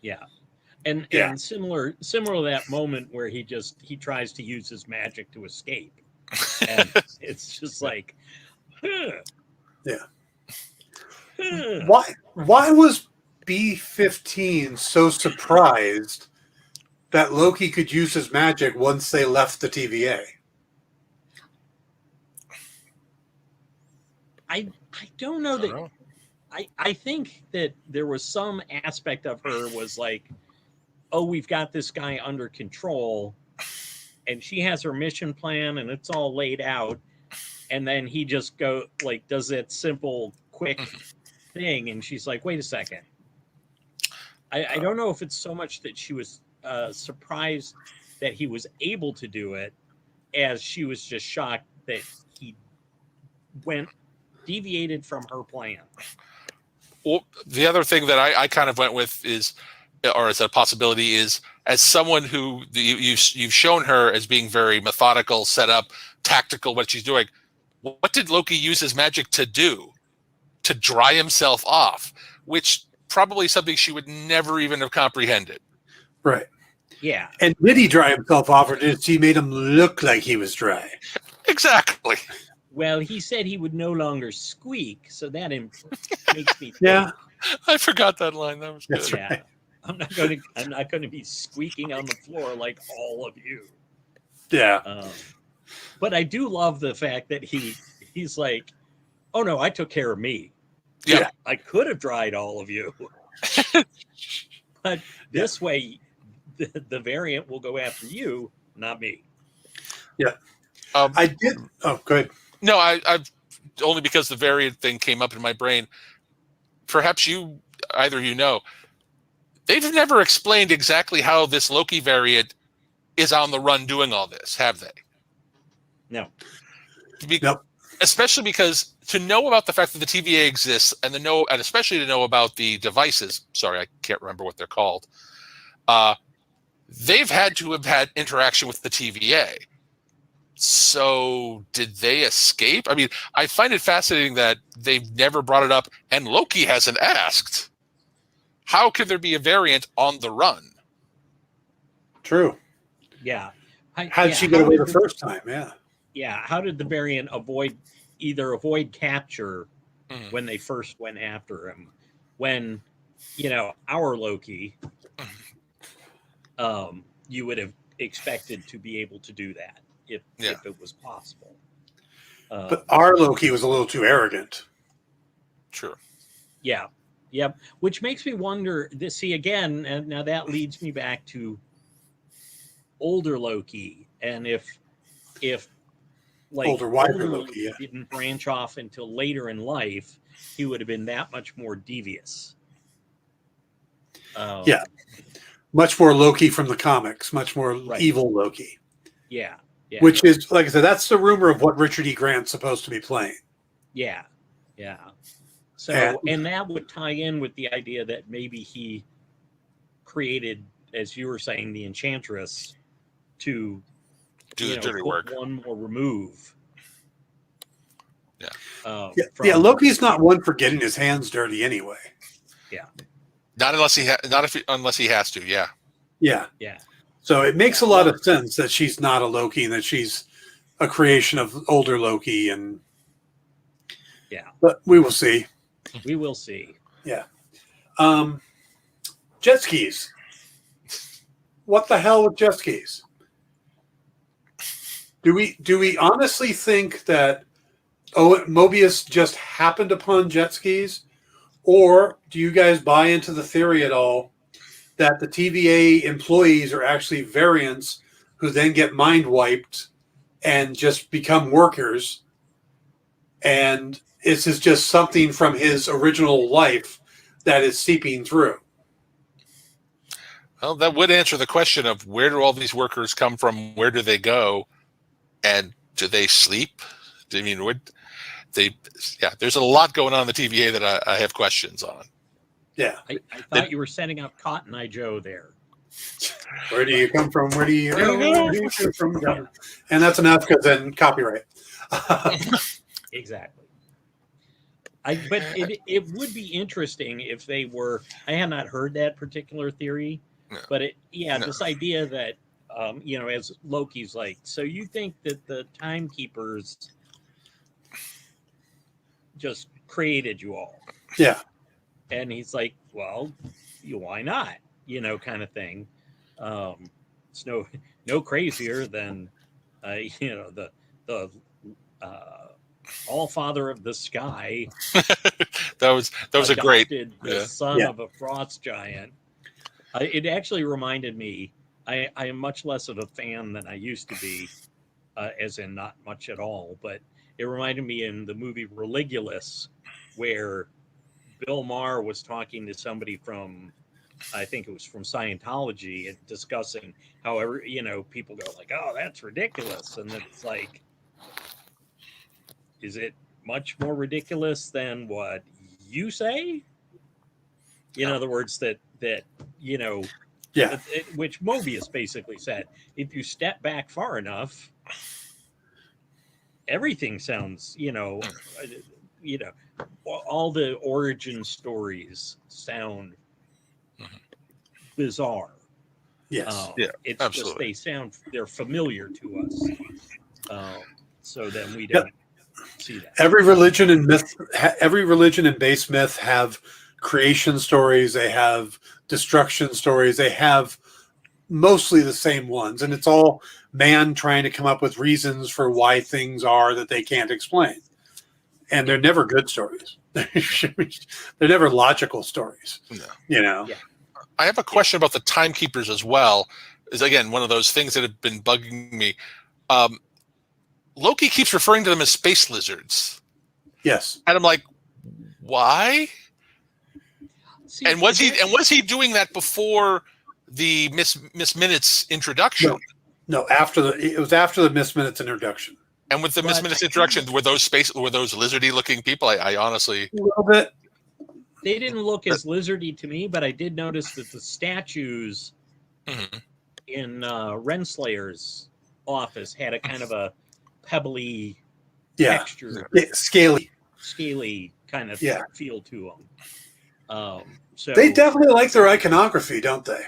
Yeah. And similar to that moment where he tries to use his magic to escape. And it's just like, yeah. Why was B-15 so surprised that Loki could use his magic once they left the TVA? I don't know that. I think that there was some aspect of her was like, oh, we've got this guy under control, and she has her mission plan, and it's all laid out, and then he just does that simple, quick thing, and she's like, wait a second. I don't know if it's so much that she was surprised that he was able to do it, as she was just shocked that he deviated from her plan. Well, the other thing that I kind of went with is, or as a possibility, is as someone who you've shown her as being very methodical, set up, tactical, what she's doing. What did Loki use his magic to do? To dry himself off, which probably something she would never even have comprehended. Right. Yeah. And did he dry himself off, or did she made him look like he was dry? Exactly. Well, he said he would no longer squeak, so that makes me think. Yeah. I forgot that line. That was good. That's Yeah. right. I'm not going to be squeaking on the floor like all of you. Yeah. But I do love the fact that he's like, oh no, I took care of me. Yeah. I could have dried all of you. But this way, the variant will go after you, not me. Yeah. I did. Oh, good. No, I've only because the variant thing came up in my brain. Perhaps either you know, they've never explained exactly how this Loki variant is on the run doing all this, have they? No. Nope. Especially because to know about the fact that the TVA exists, and especially to know about the devices. Sorry, I can't remember what they're called. They've had to have had interaction with the TVA. So did they escape? I mean, I find it fascinating that they've never brought it up, and Loki hasn't asked. How could there be a variant on the run? True. Yeah. How did she get away the first time? Yeah. Yeah. How did the variant avoid capture when they first went after him? When, our Loki, you would have expected to be able to do that if it was possible. But our Loki was a little too arrogant. Sure. Yeah. Yep. Which makes me wonder. Again, and now that leads me back to older Loki, and if older, wiser Loki didn't branch off until later in life, he would have been that much more devious. Yeah. Much more Loki from the comics, much more evil Loki. Yeah. Yeah. Which is, like I said, that's the rumor of what Richard E. Grant's supposed to be playing. Yeah. Yeah. So, and that would tie in with the idea that maybe he created, as you were saying, the Enchantress to do the dirty work. One more remove. Yeah. Loki's not one for getting his hands dirty anyway. Yeah. Not unless he has to. Yeah. Yeah. Yeah. So it makes a lot of sense that she's not a Loki and that she's a creation of older Loki, and but we will see. We will see. Yeah. Jet skis. What the hell with jet skis? Do we honestly think that Mobius just happened upon jet skis, or do you guys buy into the theory at all that the TVA employees are actually variants who then get mind wiped and just become workers, and this is just something from his original life that is seeping through? Well, that would answer the question of where do all these workers come from? Where do they go? And do they sleep? I mean, there's a lot going on in the TVA that I have questions on. Yeah. I thought you were setting up Cotton Eye Joe there. Where do you come from? Where do you come from? Yeah. And that's enough because then copyright. Exactly. But it would be interesting if they were. I had not heard that particular theory, but this idea that as Loki's like, so you think that the timekeepers just created you all? Yeah. And he's like, well, why not? Kind of thing. It's no crazier than, the uh, all father of the sky that was a great. adopted the Yeah. son Yeah. of a frost giant. It actually reminded me. I am much less of a fan than I used to be, as in not much at all. But it reminded me in the movie Religulous, where Bill Maher was talking to somebody from, I think it was from Scientology, and discussing however, people go like, oh, that's ridiculous. And it's like, is it much more ridiculous than what you say? In other words, that, Yeah. which Mobius basically said, if you step back far enough, everything sounds, you know, all the origin stories sound bizarre. Yes. Yeah, It's absolutely. just they're familiar to us. So then we Yeah. don't see that. Every religion and base myth have creation stories. They have destruction stories. They have mostly the same ones, and it's all man trying to come up with reasons for why things are that they can't explain. And they're never good stories. They're never logical stories. No. Yeah. I have a question about the timekeepers as well. Is again one of those things that have been bugging me. Loki keeps referring to them as space lizards, Yes. and I'm like, why? See, And was he doing that before the Miss Minutes introduction? No, it was after the Miss Minutes introduction. And with the Miss Minutes introduction, were those lizardy looking people? I honestly, A little bit. they didn't look as lizardy to me, but I did notice that the statues in Renslayer's office had a kind of a pebbly texture, scaly kind of feel to them. So they definitely like their iconography, don't they?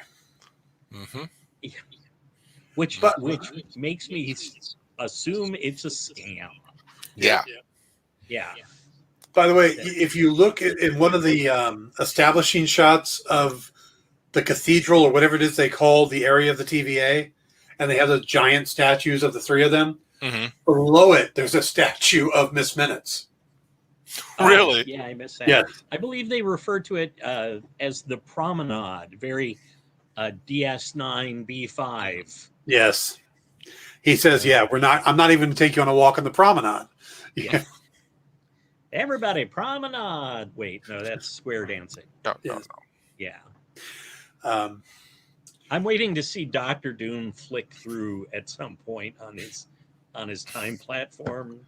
Which makes me assume it's a scam. Yeah. By the way, if you look in one of the establishing shots of the cathedral or whatever it is they call the area of the TVA, and they have those giant statues of the three of them, below it, there's a statue of Miss Minutes. Really? Yeah, I missed that. Yeah. I believe they refer to it as the promenade, very DS9 B5. Yes. He says, I'm not even going to take you on a walk on the promenade. Yeah. Everybody, promenade. Wait, no, that's square dancing. No. Yeah. I'm waiting to see Dr. Doom flick through at some point on his time platform.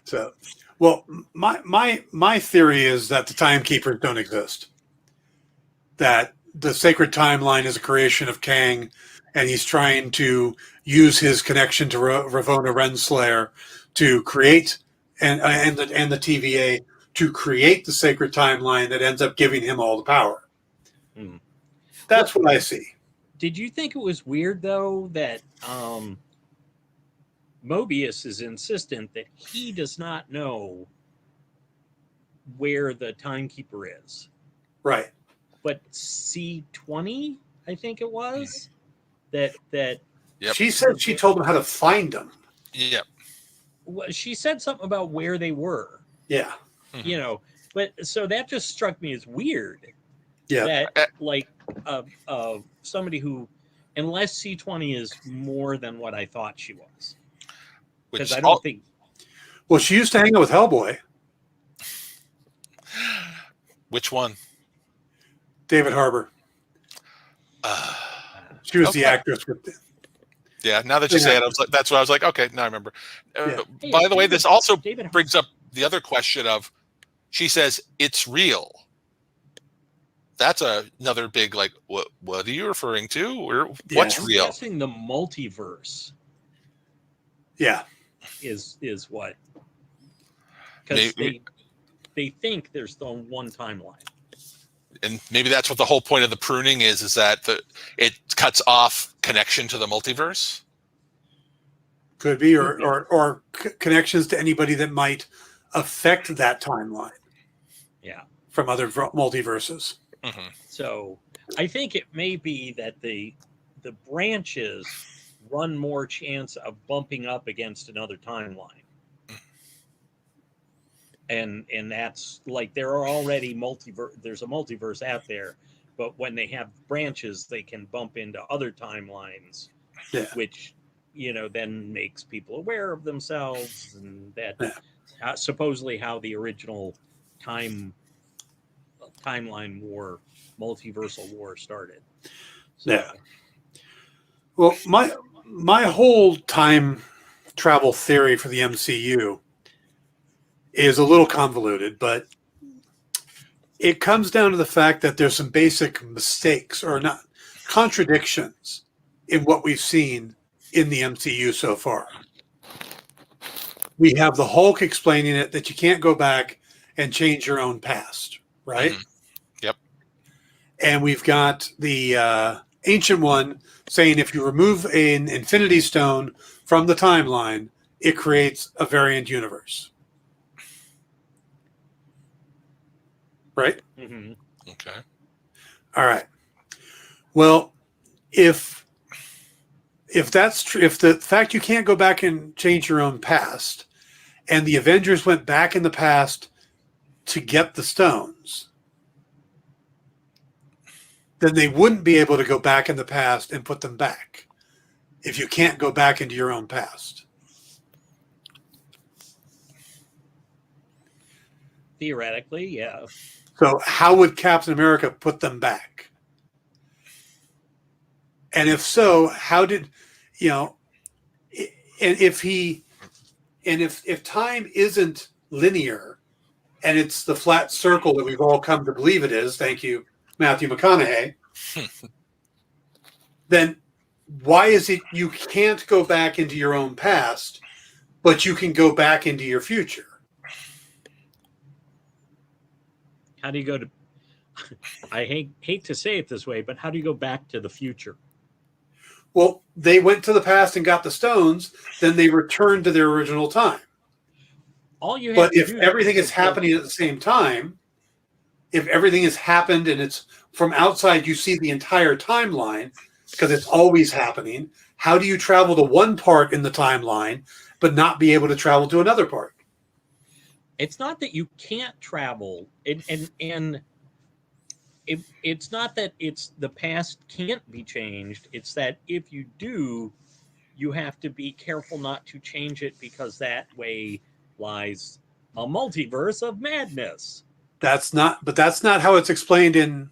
So, well, my theory is that the timekeepers don't exist. That the sacred timeline is a creation of Kang, and he's trying to use his connection to Ravonna Renslayer to create and the TVA to create the sacred timeline that ends up giving him all the power. That's what I see. Did you think it was weird though that Mobius is insistent that he does not know where the timekeeper is? Right. But C20, I think it was, that Yep. She said she told him how to find them. Yep. Well, she said something about where they were. Yeah. But so that just struck me as weird. Yeah. That like somebody who, unless C20 is more than what I thought she was, because I don't think. Well, she used to hang out with Hellboy. Which one? David Harbour. She was the actress with the. Yeah, now that you say it, that's what I was like. Okay, now I remember. Hey, by the way, this also David brings up the other question of, she says it's real. That's another big like. What are you referring to? Or what's real? I'm guessing the multiverse. Yeah. Is what? Because they think there's the one timeline. And maybe that's what the whole point of the pruning is that it cuts off connection to the multiverse. Could be, or connections to anybody that might affect that timeline Yeah. from other multiverses. Mm-hmm. So I think it may be that the branches run more chance of bumping up against another timeline. And that's like there are already there's a multiverse out there, but when they have branches they can bump into other timelines, Yeah. which then makes people aware of themselves, and that supposedly how the original timeline war, multiversal war started. So, Yeah. Well, my whole time travel theory for the MCU is a little convoluted, but it comes down to the fact that there's some basic mistakes or not contradictions in what we've seen in the MCU so far. We have the Hulk explaining it that you can't go back and change your own past, right? Mm-hmm. Yep. And we've got the Ancient One saying if you remove an Infinity Stone from the timeline, it creates a variant universe. Right? mm-hmm. Okay. All right. Well, if that's true, if the fact you can't go back and change your own past, and the Avengers went back in the past to get the stones, then they wouldn't be able to go back in the past and put them back if you can't go back into your own past. Theoretically, yeah. So how would Captain America put them back? And if so, how did, and if time isn't linear and it's the flat circle that we've all come to believe it is, thank you, Matthew McConaughey, then why is it you can't go back into your own past, but you can go back into your future? How do you go to I hate to say it this way, but how do you go back to the future? Well, they went to the past and got the stones, then they returned to their original time. All you have But to if do everything is happening at the same time, if everything has happened and it's from outside, you see the entire timeline because it's always happening. How do you travel to one part in the timeline but not be able to travel to another part? It's not that you can't travel, and it's not that it's the past can't be changed. It's that if you do, you have to be careful not to change it, because that way lies a multiverse of madness. That's not how it's explained in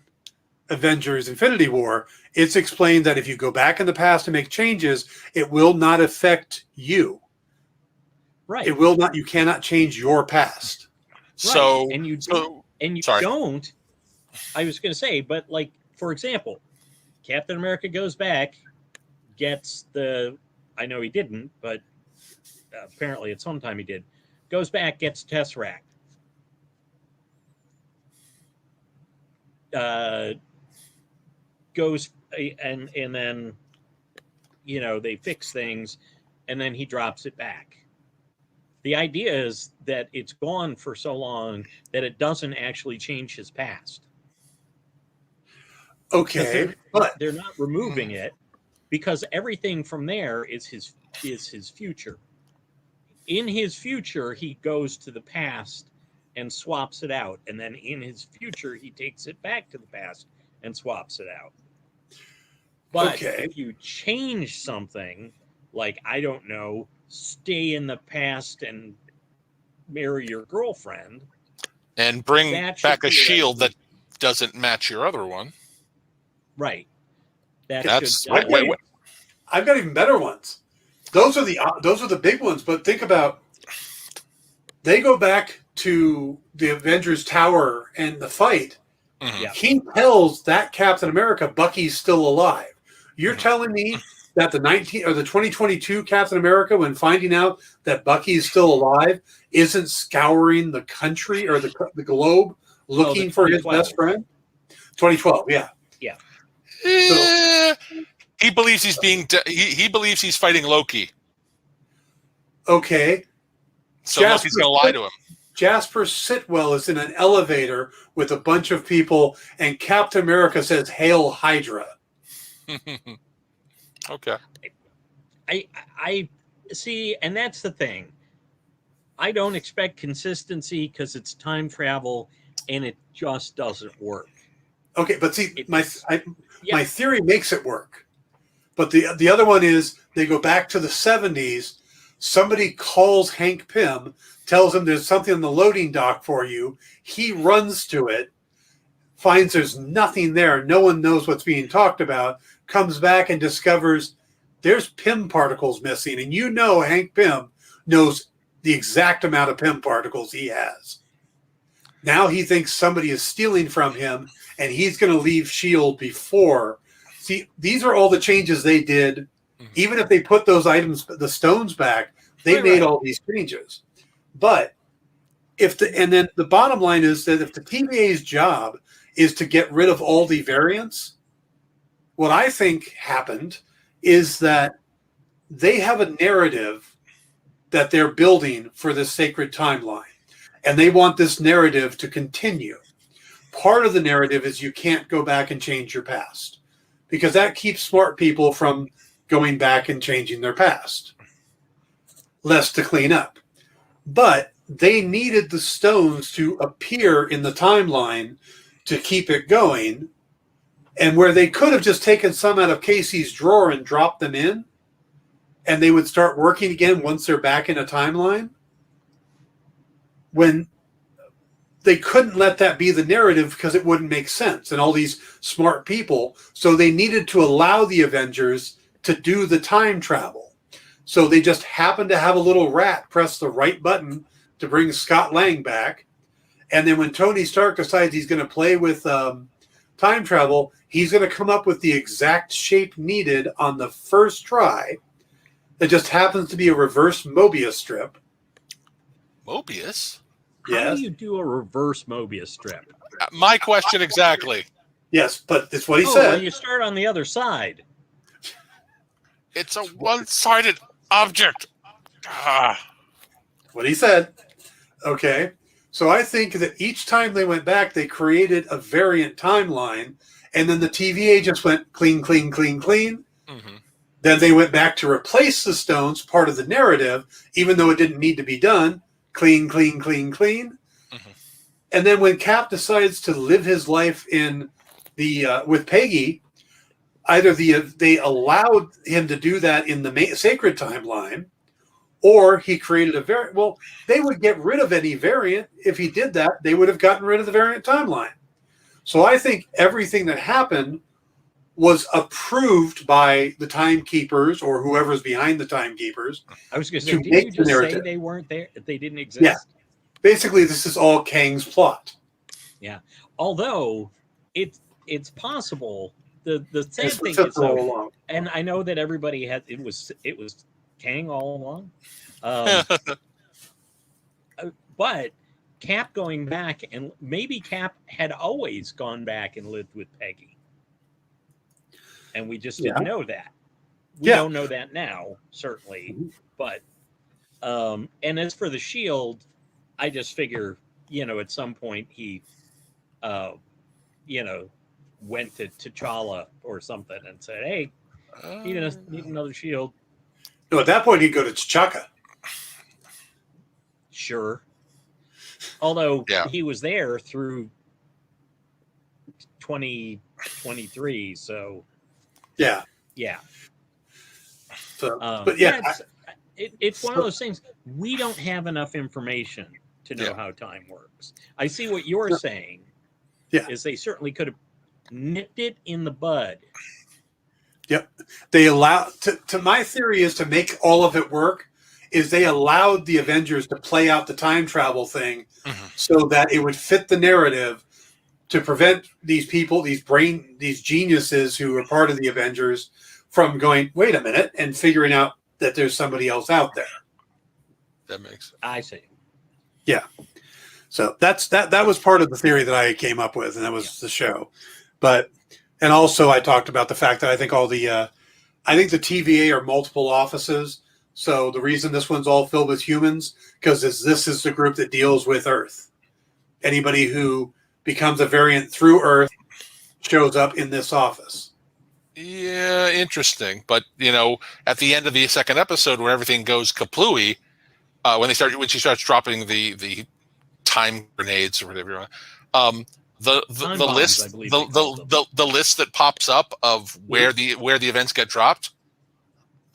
Avengers Infinity War. It's explained that if you go back in the past and make changes, it will not affect you. Right. It will not. You cannot change your past. So, right. And you sorry. don't. I was going to say, but like, for example, Captain America goes back, gets I know he didn't, but apparently at some time he did. Goes back, gets Tesseract. Goes and then they fix things, and then he drops it back. The idea is that it's gone for so long that it doesn't actually change his past. Okay, but they're not removing it, because everything from there is his future. In his future, he goes to the past and swaps it out, and then in his future, he takes it back to the past and swaps it out. But if you change something, like, I don't know, stay in the past and marry your girlfriend, and bring back a shield that doesn't match your other one. Right. I've got even better ones. Those are the big ones. But think about, they go back to the Avengers Tower and the fight. Mm-hmm. Yeah. He tells that Captain America Bucky's still alive. You're telling me that the 2022 Captain America, when finding out that Bucky is still alive, isn't scouring the country or the globe looking for his best friend? 2012, yeah. Yeah. So, he believes he's he believes fighting Lokki. Okay. So Loki's going to lie to him. Jasper Sitwell is in an elevator with a bunch of people, and Captain America says, "Hail Hydra." Okay. I see, and that's the thing. I don't expect consistency because it's time travel, and it just doesn't work. Okay, but see, Yeah. my theory makes it work. But the other one is they go back to the 70s. Somebody calls Hank Pym, tells him there's something on the loading dock for you. He runs to it, finds there's nothing there. No one knows what's being talked about. Comes back and discovers there's Pym particles missing. And you know Hank Pym knows the exact amount of Pym particles he has. Now he thinks somebody is stealing from him, and he's going to leave S.H.I.E.L.D. before. See, these are all the changes they did. Even if they put those items, the stones back, they made all these changes. But then the bottom line is that if the TVA's job is to get rid of all the variants, what I think happened is that they have a narrative that they're building for this sacred timeline, and they want this narrative to continue. Part of the narrative is you can't go back and change your past, because that keeps smart people from going back and changing their past. Less to clean up. But they needed the stones to appear in the timeline to keep it going. And where they could have just taken some out of Casey's drawer and dropped them in, and they would start working again once they're back in a timeline, when they couldn't let that be the narrative because it wouldn't make sense. And all these smart people, so they needed to allow the Avengers to do the time travel. So they just happened to have a little rat press the right button to bring Scott Lang back. And then when Tony Stark decides he's going to play with time travel, he's going to come up with the exact shape needed on the first try. That just happens to be a reverse Mobius strip. Mobius? How do you do a reverse Mobius strip? My question exactly. Yes, but it's what he said. Well, you start on the other side. It's a one-sided object. What he said. Okay. So I think that each time they went back, they created a variant timeline, and then the TVA just went clean, clean, clean, clean. Mm-hmm. Then they went back to replace the stones, part of the narrative, even though it didn't need to be done. Clean, clean, clean, clean. Mm-hmm. And then when Cap decides to live his life in the with Peggy, either they allowed him to do that in the sacred timeline, or he created a variant. Well, they would get rid of any variant. If he did that, they would have gotten rid of the variant timeline. So I think everything that happened was approved by the timekeepers or whoever's behind the timekeepers. I was going to say, did you just say they weren't there? They didn't exist? Yeah. Basically, this is all Kang's plot. Yeah. Although it's possible. The sad thing is, and I know that everybody had it was Kang all along, but Cap going back, and maybe Cap had always gone back and lived with Peggy, and we just didn't know that. We don't know that now, certainly, but and as for the Shield, I just figure at some point he went to T'Challa or something and said, "Hey, need another shield." No, at that point he'd go to T'Chaka. Sure. Although he was there through 2023, so yeah. So, but it's one of those things. We don't have enough information to know how time works. I see what you're saying. Yeah, is they certainly could have nipped it in the bud. Yep. They allow to my theory is to make all of it work is they allowed the Avengers to play out the time travel thing so that it would fit the narrative to prevent these people, these geniuses who are part of the Avengers from going, wait a minute, and figuring out that there's somebody else out there. That makes sense. I see. Yeah. So that was part of the theory that I came up with, and that was the show. But and also I talked about the fact that I think the TVA are multiple offices. So the reason this one's all filled with humans, because this is the group that deals with Earth. Anybody who becomes a variant through Earth shows up in this office. Yeah, interesting. But at the end of the second episode, where everything goes kaplooey, when she starts dropping the time grenades or whatever you want, the Time bombs, list I believe they called them. the list that pops up of where the events get dropped,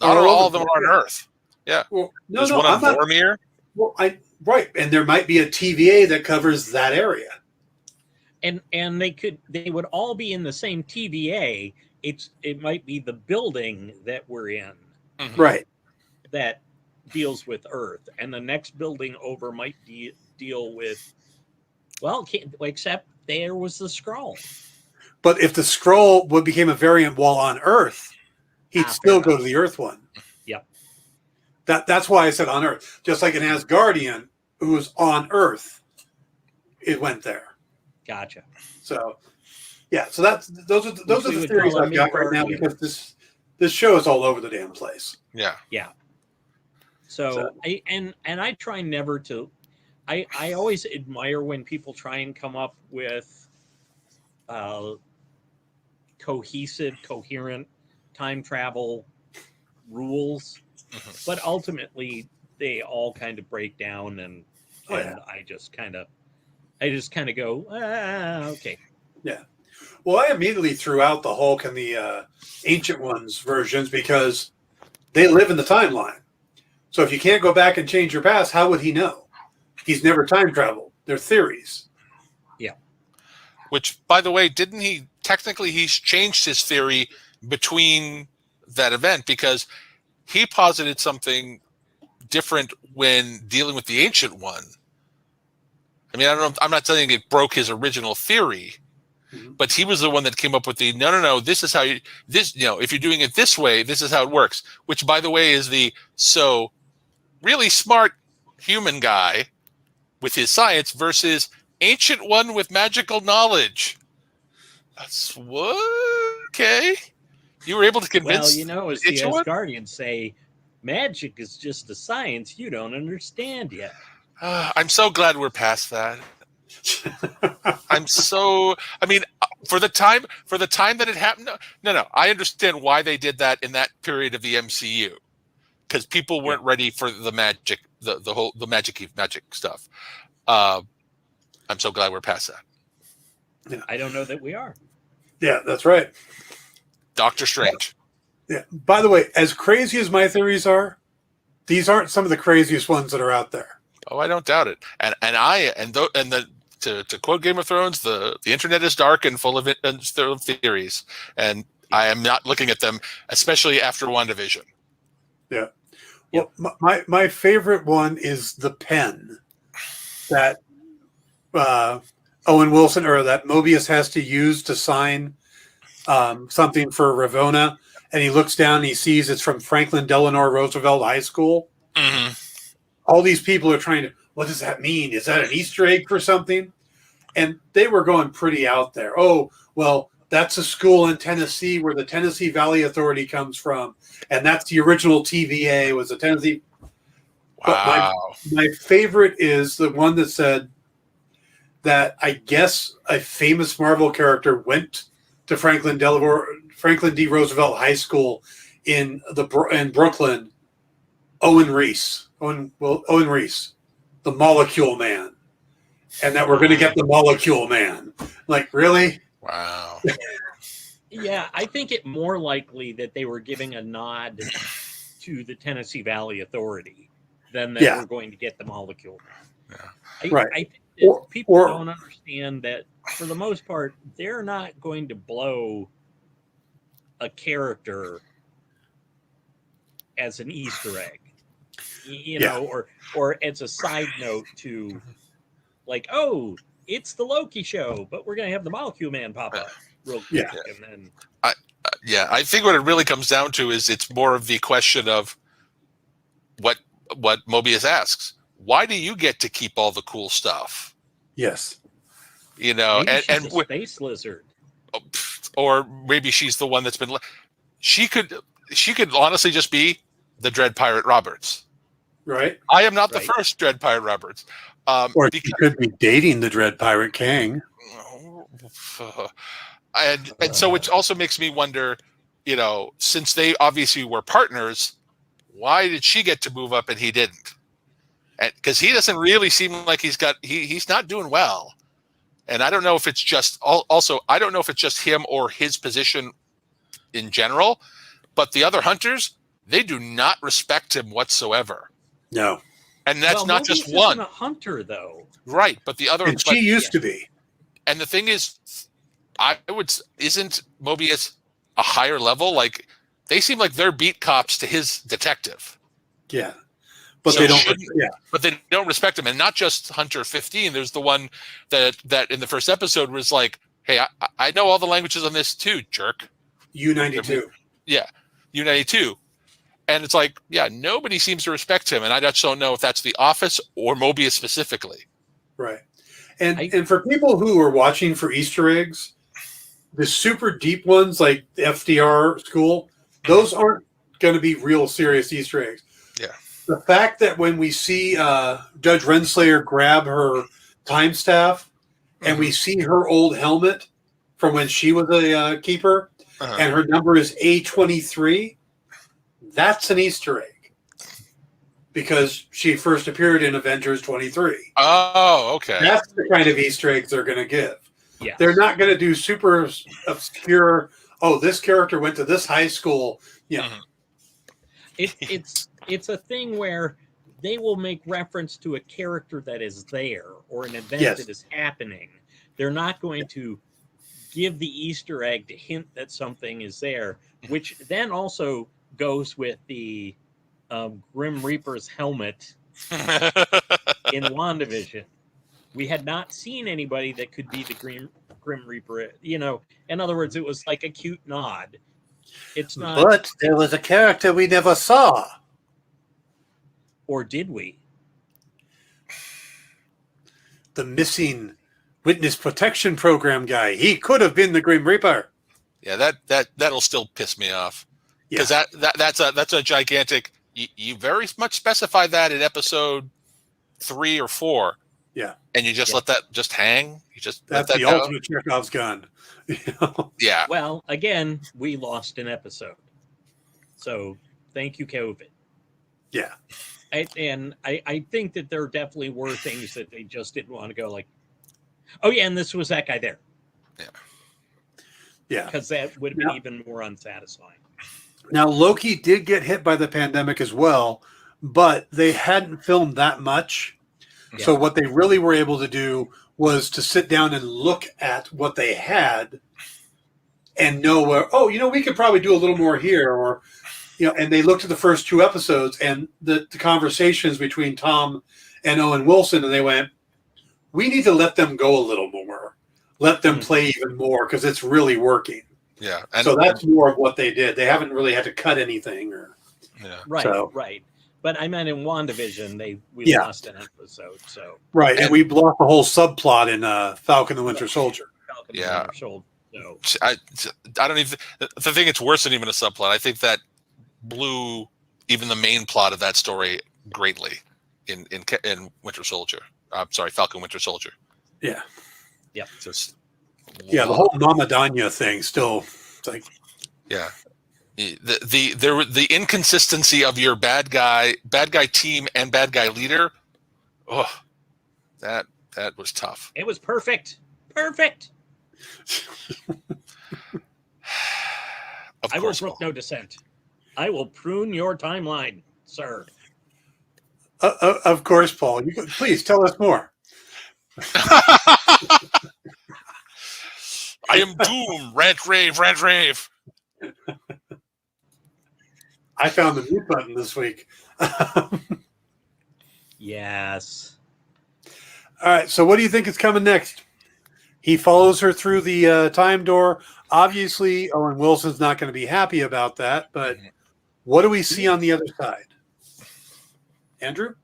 not All all over of them the are on Earth. Yeah, Well, no, there's no, one on I'm not. Vormir. Well, right, and there might be a TVA that covers that area. And they would all be in the same TVA. It might be the building that we're in Right. that deals with Earth, and the next building over might deal with, well, except there was the scroll. But if the scroll became a variant while on Earth, he'd still go to the Earth one. Yep. That's why I said on Earth. Just like an Asgardian who's on Earth, it went there. Gotcha. So, yeah. So those are the theories I've got right now, because this show is all over the damn place. Yeah. Yeah. So I try never to. I always admire when people try and come up with cohesive, coherent time travel rules, but ultimately they all kind of break down, and I just kind of go, okay. Yeah. Well, I immediately threw out the Hulk and the Ancient Ones versions because they live in the timeline. So if you can't go back and change your past, how would he know? He's never time traveled. They're theories. Yeah. Which, by the way, didn't he technically he's changed his theory between that event, because he posited something different when dealing with the Ancient One. I mean, I don't know. I'm not saying it broke his original theory, but he was the one that came up with the no. This is how if you're doing it this way, this is how it works. Which, by the way, is the really smart human guy with his science versus Ancient One with magical knowledge. That's what? Okay. You were able to convince. Well, as the Asgardians say, magic is just a science you don't understand yet. I'm so glad we're past that. For the time that it happened. No. I understand why they did that in that period of the MCU, because people weren't ready for the magic, the magic stuff. I'm so glad we're past that. Yeah. I don't know that we are. Yeah, that's right. Doctor Strange. Yeah. By the way, as crazy as my theories are, these aren't some of the craziest ones that are out there. Oh, I don't doubt it. To quote Game of Thrones, the internet is dark and full of theories, and I am not looking at them, especially after WandaVision. Yeah. Well, my favorite one is the pen that Owen Wilson or that Mobius has to use to sign something for Ravonna, and he looks down and he sees it's from Franklin Delano Roosevelt High School. Mm-hmm. All these people are trying to, what does that mean? Is that an Easter egg for something? And they were going pretty out there. Oh, well, that's a school in Tennessee where the Tennessee Valley Authority comes from. And that's the original TVA, was the Tennessee. Wow. But my favorite is the one that said that I guess a famous Marvel character went to Franklin D. Roosevelt High School in Brooklyn. Owen Reese, the Molecule Man, and that we're going to get the Molecule Man. Like, really? Wow. Yeah, I think it more likely that they were giving a nod to the Tennessee Valley Authority than that we're going to get the Molecule Man. Yeah. I people don't understand that for the most part, they're not going to blow a character as an Easter egg. Or as a side note to, like, oh, it's the Lokki show, but we're gonna have the Molecule Man pop up real quick, and then I think what it really comes down to is it's more of the question of what Mobius asks: why do you get to keep all the cool stuff? Yes, maybe she's a space lizard, or maybe she's the one that's been. She could honestly just be the Dread Pirate Roberts. Right. I am not the Right. first Dread Pirate Roberts. Or he could be dating the Dread Pirate King. And so it also makes me wonder, since they obviously were partners, why did she get to move up and he didn't? Because he doesn't really seem like he's not doing well. And I don't know if it's just I don't know if it's just him or his position in general, but the other hunters, they do not respect him whatsoever. No. And that's not Mobius just one. isn't a hunter, though. Right, but the other, And she used to be. And the thing is, isn't Mobius a higher level? Like, they seem like they're beat cops to his detective. Yeah. But So they don't. Yeah. But they don't respect him, and not just Hunter 15. There's the one that in the first episode was like, "Hey, I know all the languages on this too, jerk." U-92. Yeah, U-92, and it's like, yeah, nobody seems to respect him, and I just don't know if that's the Office or Mobius specifically. Right. And for people who are watching for Easter eggs, the super deep ones like the FDR school, those aren't going to be real serious Easter eggs. Yeah. The fact that when we see Judge Renslayer grab her time staff and we see her old helmet from when she was a keeper and her number is A23, that's an Easter egg because she first appeared in Avengers 23. Oh, okay. That's the kind of Easter eggs they're going to give. Yeah. They're not going to do super obscure, this character went to this high school. Yeah. It's a thing where they will make reference to a character that is there or an event that is happening. They're not going to give the Easter egg to hint that something is there, which then also goes with the Grim Reaper's helmet in WandaVision. We had not seen anybody that could be the Grim Reaper. In other words, it was like a cute nod. It's not. But there was a character we never saw. Or did we? The missing witness protection program guy. He could have been the Grim Reaper. Yeah, that'll still piss me off because that's a gigantic. You very much specify that in episode 3 or 4. Yeah, and you just let that just hang. You just that's the ultimate Chekhov's gun. Yeah. Well, again, we lost an episode, so thank you, COVID. Yeah. I think that there definitely were things that they just didn't want to go like, oh yeah, and this was that guy there. Yeah. Because that would have been even more unsatisfying. Now, Loki did get hit by the pandemic as well, but they hadn't filmed that much. Yeah. So what they really were able to do was to sit down and look at what they had and know where, we could probably do a little more here, or and they looked at the first 2 episodes and the conversations between Tom and Owen Wilson, and they went, we need to let them go a little more. Let them play even more because it's really working. Yeah. So that's more of what they did. They haven't really had to cut anything. Right. But I meant in WandaVision, we lost an episode. So right, and we lost the whole subplot in Falcon and the Winter Soldier. I don't even. The thing, it's worse than even a subplot. I think that blew even the main plot of that story greatly in Winter Soldier. I'm sorry, Falcon Winter Soldier. Yeah. Yeah. The whole Mama Danya thing still, it's like. Yeah. The inconsistency of your bad guy team and bad guy leader. Oh, that was tough. It was perfect. Perfect. I will brook no dissent. I will prune your timeline, sir. Of course, Paul. Please tell us more. I am Doom. Rant rave. I found the mute button this week. Yes. All right. So what do you think is coming next? He follows her through the time door. Obviously, Owen Wilson's not going to be happy about that, but what do we see on the other side? Andrew?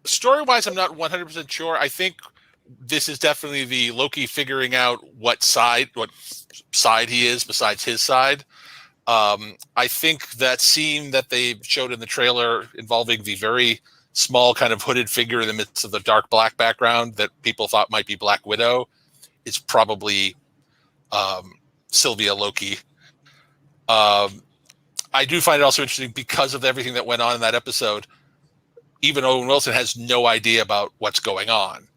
Story-wise, I'm not 100% sure. I think this is definitely the Loki figuring out what side he is besides his side. I think that scene that they showed in the trailer involving the very small kind of hooded figure in the midst of the dark black background that people thought might be Black Widow is probably Sylvia Loki. I do find it also interesting because of everything that went on in that episode. Even Owen Wilson has no idea about what's going on.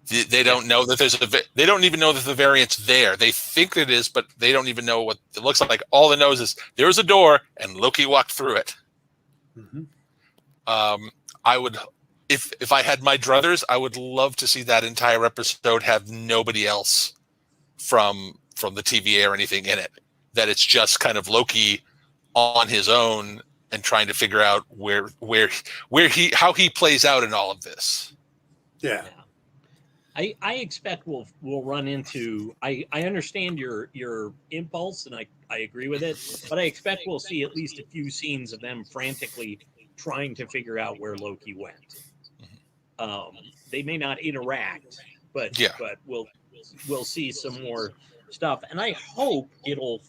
They don't know that they don't even know that the variant's there. They think it is, but they don't even know what it looks like. All they know is there's a door and Loki walked through it. Mm-hmm. I would, if I had my druthers, I would love to see that entire episode have nobody else from the TVA or anything in it. That it's just kind of Loki on his own and trying to figure out how he plays out in all of this. Yeah. I expect we'll run into. I understand your impulse, and I agree with it, but I expect we'll see at least a few scenes of them frantically trying to figure out where Loki went. They may not interact, but we'll see some more stuff, and I hope it'll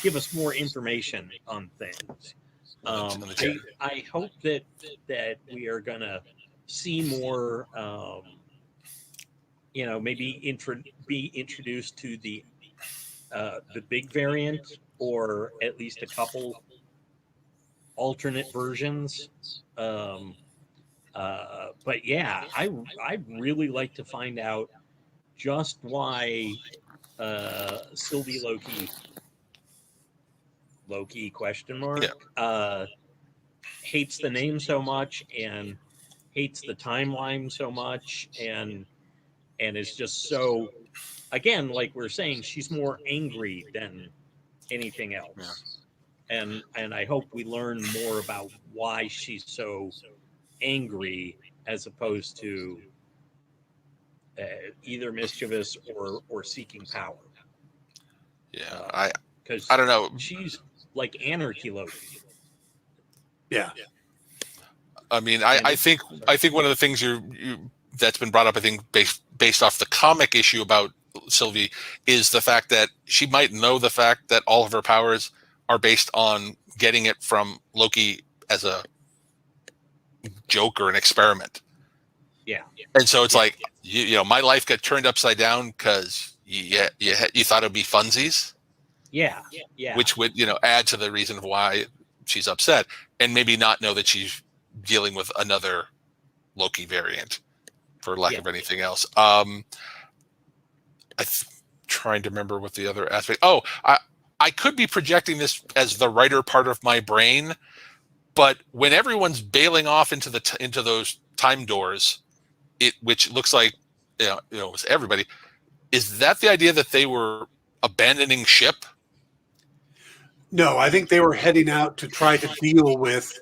give us more information on things. I hope that we are gonna see more. Maybe be introduced to the big variant, or at least a couple alternate versions. But yeah, I really like to find out just why Sylvie Loki question mark hates the name so much and hates the timeline so much and is just so, again, like we're saying, she's more angry than anything else. Yeah. And I hope we learn more about why she's so angry as opposed to either mischievous or seeking power. Yeah, I don't know. She's like anarchy Loki. Yeah. I mean, I think one of the things that's been brought up, I think, based off the comic issue about Sylvie, is the fact that she might know the fact that all of her powers are based on getting it from Loki as a joke or an experiment. Yeah. And so it's like, my life got turned upside down because you thought it would be funsies. Yeah. Yeah. Which would, add to the reason of why she's upset, and maybe not know that she's dealing with another Loki variant, for lack of anything else. I'm trying to remember what the other aspect. Oh, I could be projecting this as the writer part of my brain, but when everyone's bailing off into those time doors, which looks like it was everybody, is that the idea that they were abandoning ship? No, I think they were heading out to try to deal with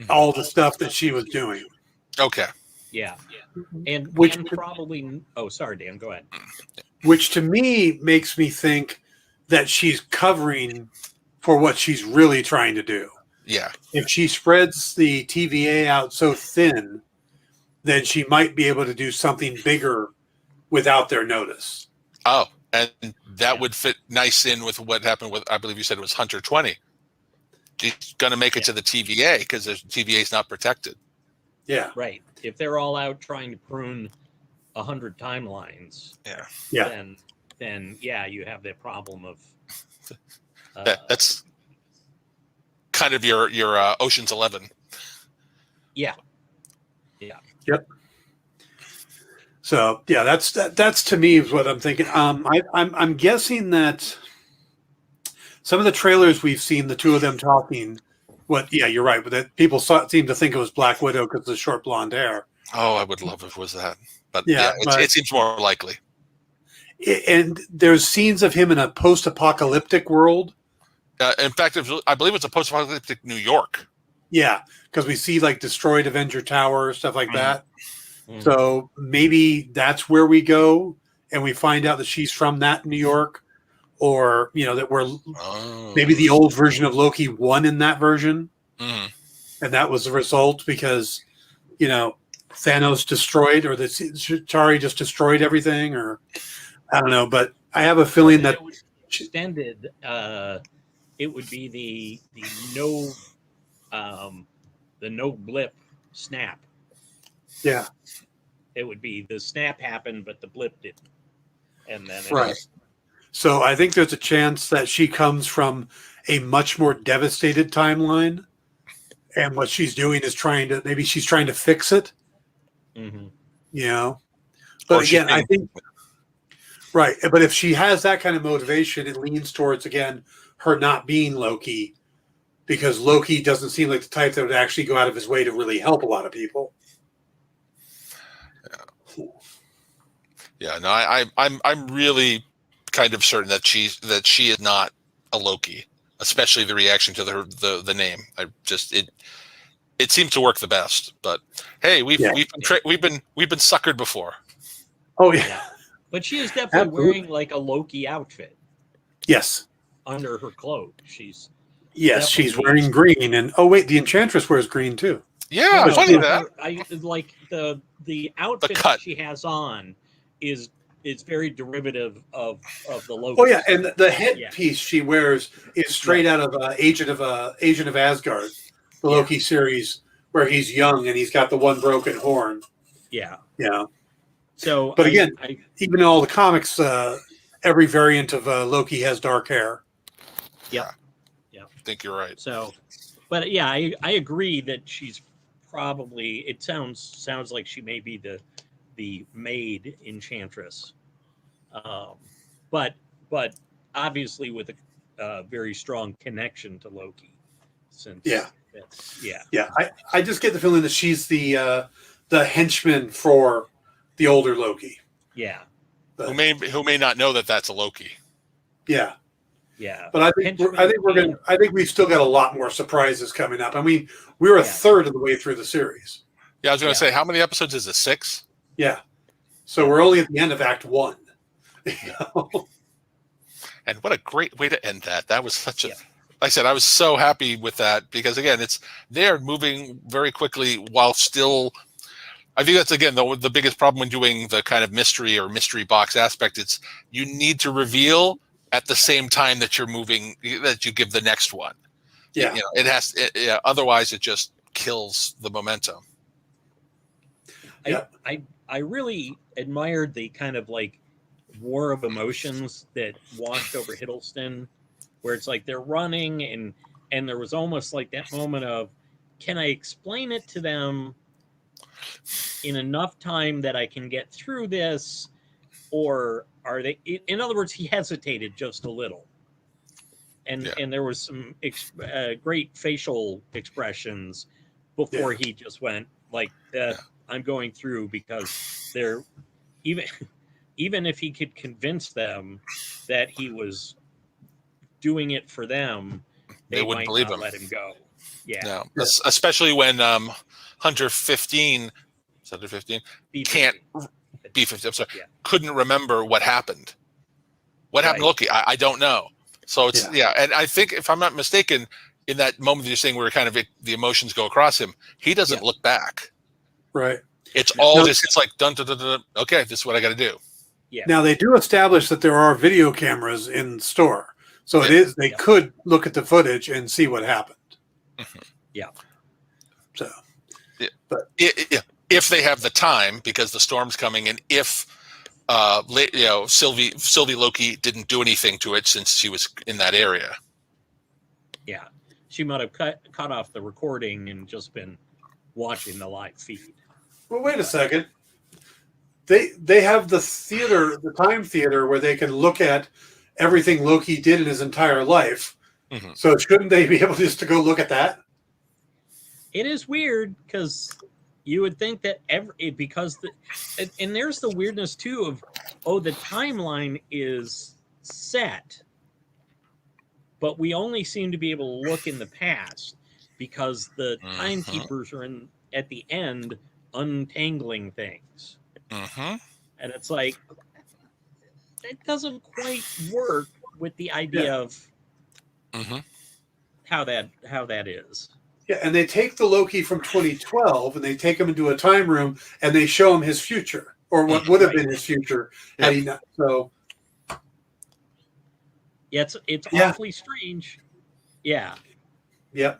all the stuff that she was doing. Okay. Yeah. And probably. Oh, sorry, Dan. Go ahead. Which to me makes me think that she's covering for what she's really trying to do. Yeah. If she spreads the TVA out so thin, then she might be able to do something bigger without their notice. Oh, and that would fit nice in with what happened with, I believe you said it was Hunter 20. She's going to make it to the TVA because the TVA is not protected. Yeah. Right. If they're all out trying to prune 100 timelines, then you have the problem of. That's kind of your Ocean's 11. Yeah. Yeah. Yep. So that's to me is what I'm thinking. I'm guessing that some of the trailers we've seen, the two of them talking. You're right. But that people seem to think it was Black Widow because of the short blonde hair. Oh, I would love if it was that. But it seems more likely. And there's scenes of him in a post-apocalyptic world. In fact, I believe it's a post-apocalyptic New York. Yeah, because we see like destroyed Avenger Tower, stuff like that. Mm-hmm. So maybe that's where we go, and we find out that she's from that New York, or that we're maybe the old version of Loki won in that version, and that was the result because Thanos destroyed, or that Chitauri just destroyed everything, or I don't know. But I have a feeling that extended. It would be the no the no blip snap. Yeah. It would be the snap happened, but the blip didn't. And then right. So I think there's a chance that she comes from a much more devastated timeline, and what she's doing is trying to fix it. Mm-hmm. You know, but again, I think right. But if she has that kind of motivation, it leans towards again her not being Loki, because Loki doesn't seem like the type that would actually go out of his way to really help a lot of people. Yeah, no, I'm really kind of certain that she is not a Loki, especially the reaction to the name. It seems to work the best. But hey, we've been suckered before. Oh yeah. But she is definitely wearing like a Loki outfit. Yes. Under her cloak, she's wearing green, and oh wait, the Enchantress wears green too. Yeah, funny that. I like the outfit that she has on is very derivative of the Loki. Oh yeah, and the headpiece she wears is straight out of Agent of Asgard, the Loki series, where he's young and he's got the one broken horn. Yeah. Yeah. So, but again, even in all the comics, every variant of Loki has dark hair. Yeah. I think you're right. So, but yeah, I agree that she's probably. It sounds like she may be the maid Enchantress, but obviously with a very strong connection to Loki. Since I just get the feeling that she's the henchman for the older Loki. Yeah, but, who may not know that that's a Loki. Yeah. Yeah, but I think we've still got a lot more surprises coming up. I mean, we're a third of the way through the series. Yeah, I was going to say, how many episodes is it? 6? Yeah, so we're only at the end of Act 1. And what a great way to end that. That was such a. Like I said, I was so happy with that because again, they're moving very quickly while still. I think that's again the biggest problem when doing the kind of mystery or mystery box aspect. It's you need to reveal at the same time that you're moving, that you give the next one. Yeah. It has, otherwise it just kills the momentum. I really admired the kind of like war of emotions that washed over Hiddleston, where it's like they're running and there was almost like that moment of, can I explain it to them in enough time that I can get through this, or are they? In other words, he hesitated just a little, and there was some great facial expressions before he just went like, "I'm going through," because they're even if he could convince them that he was doing it for them, they wouldn't believe him. Let him go. Yeah, no. Especially when Hunter 15 can't. B-50, I'm sorry, couldn't remember what happened. What happened to Loki? I don't know. So it's and I think if I'm not mistaken, in that moment that you're saying where kind of the emotions go across him, he doesn't look back. Right. It's all just it's like dun dun dun dun. Okay, this is what I got to do. Yeah. Now they do establish that there are video cameras in the store, so they could look at the footage and see what happened. Mm-hmm. Yeah. So, but if they have the time, because the storm's coming, and if Sylvie Loki didn't do anything to it since she was in that area. Yeah, she might have cut off the recording and just been watching the live feed. Well, wait a second. They have the time theater where they can look at everything Loki did in his entire life. Mm-hmm. So shouldn't they be able just to go look at that? It is weird because you would think that and there's the weirdness too of the timeline is set, but we only seem to be able to look in the past because the timekeepers are at the end untangling things. Mm-hmm. And it's like, it doesn't quite work with the idea of how that is. Yeah, and they take the Lokki from 2012 and they take him into a time room and they show him his future, or what would have been his future had he not. So Yeah, it's Yeah. awfully strange. Yeah. Yep.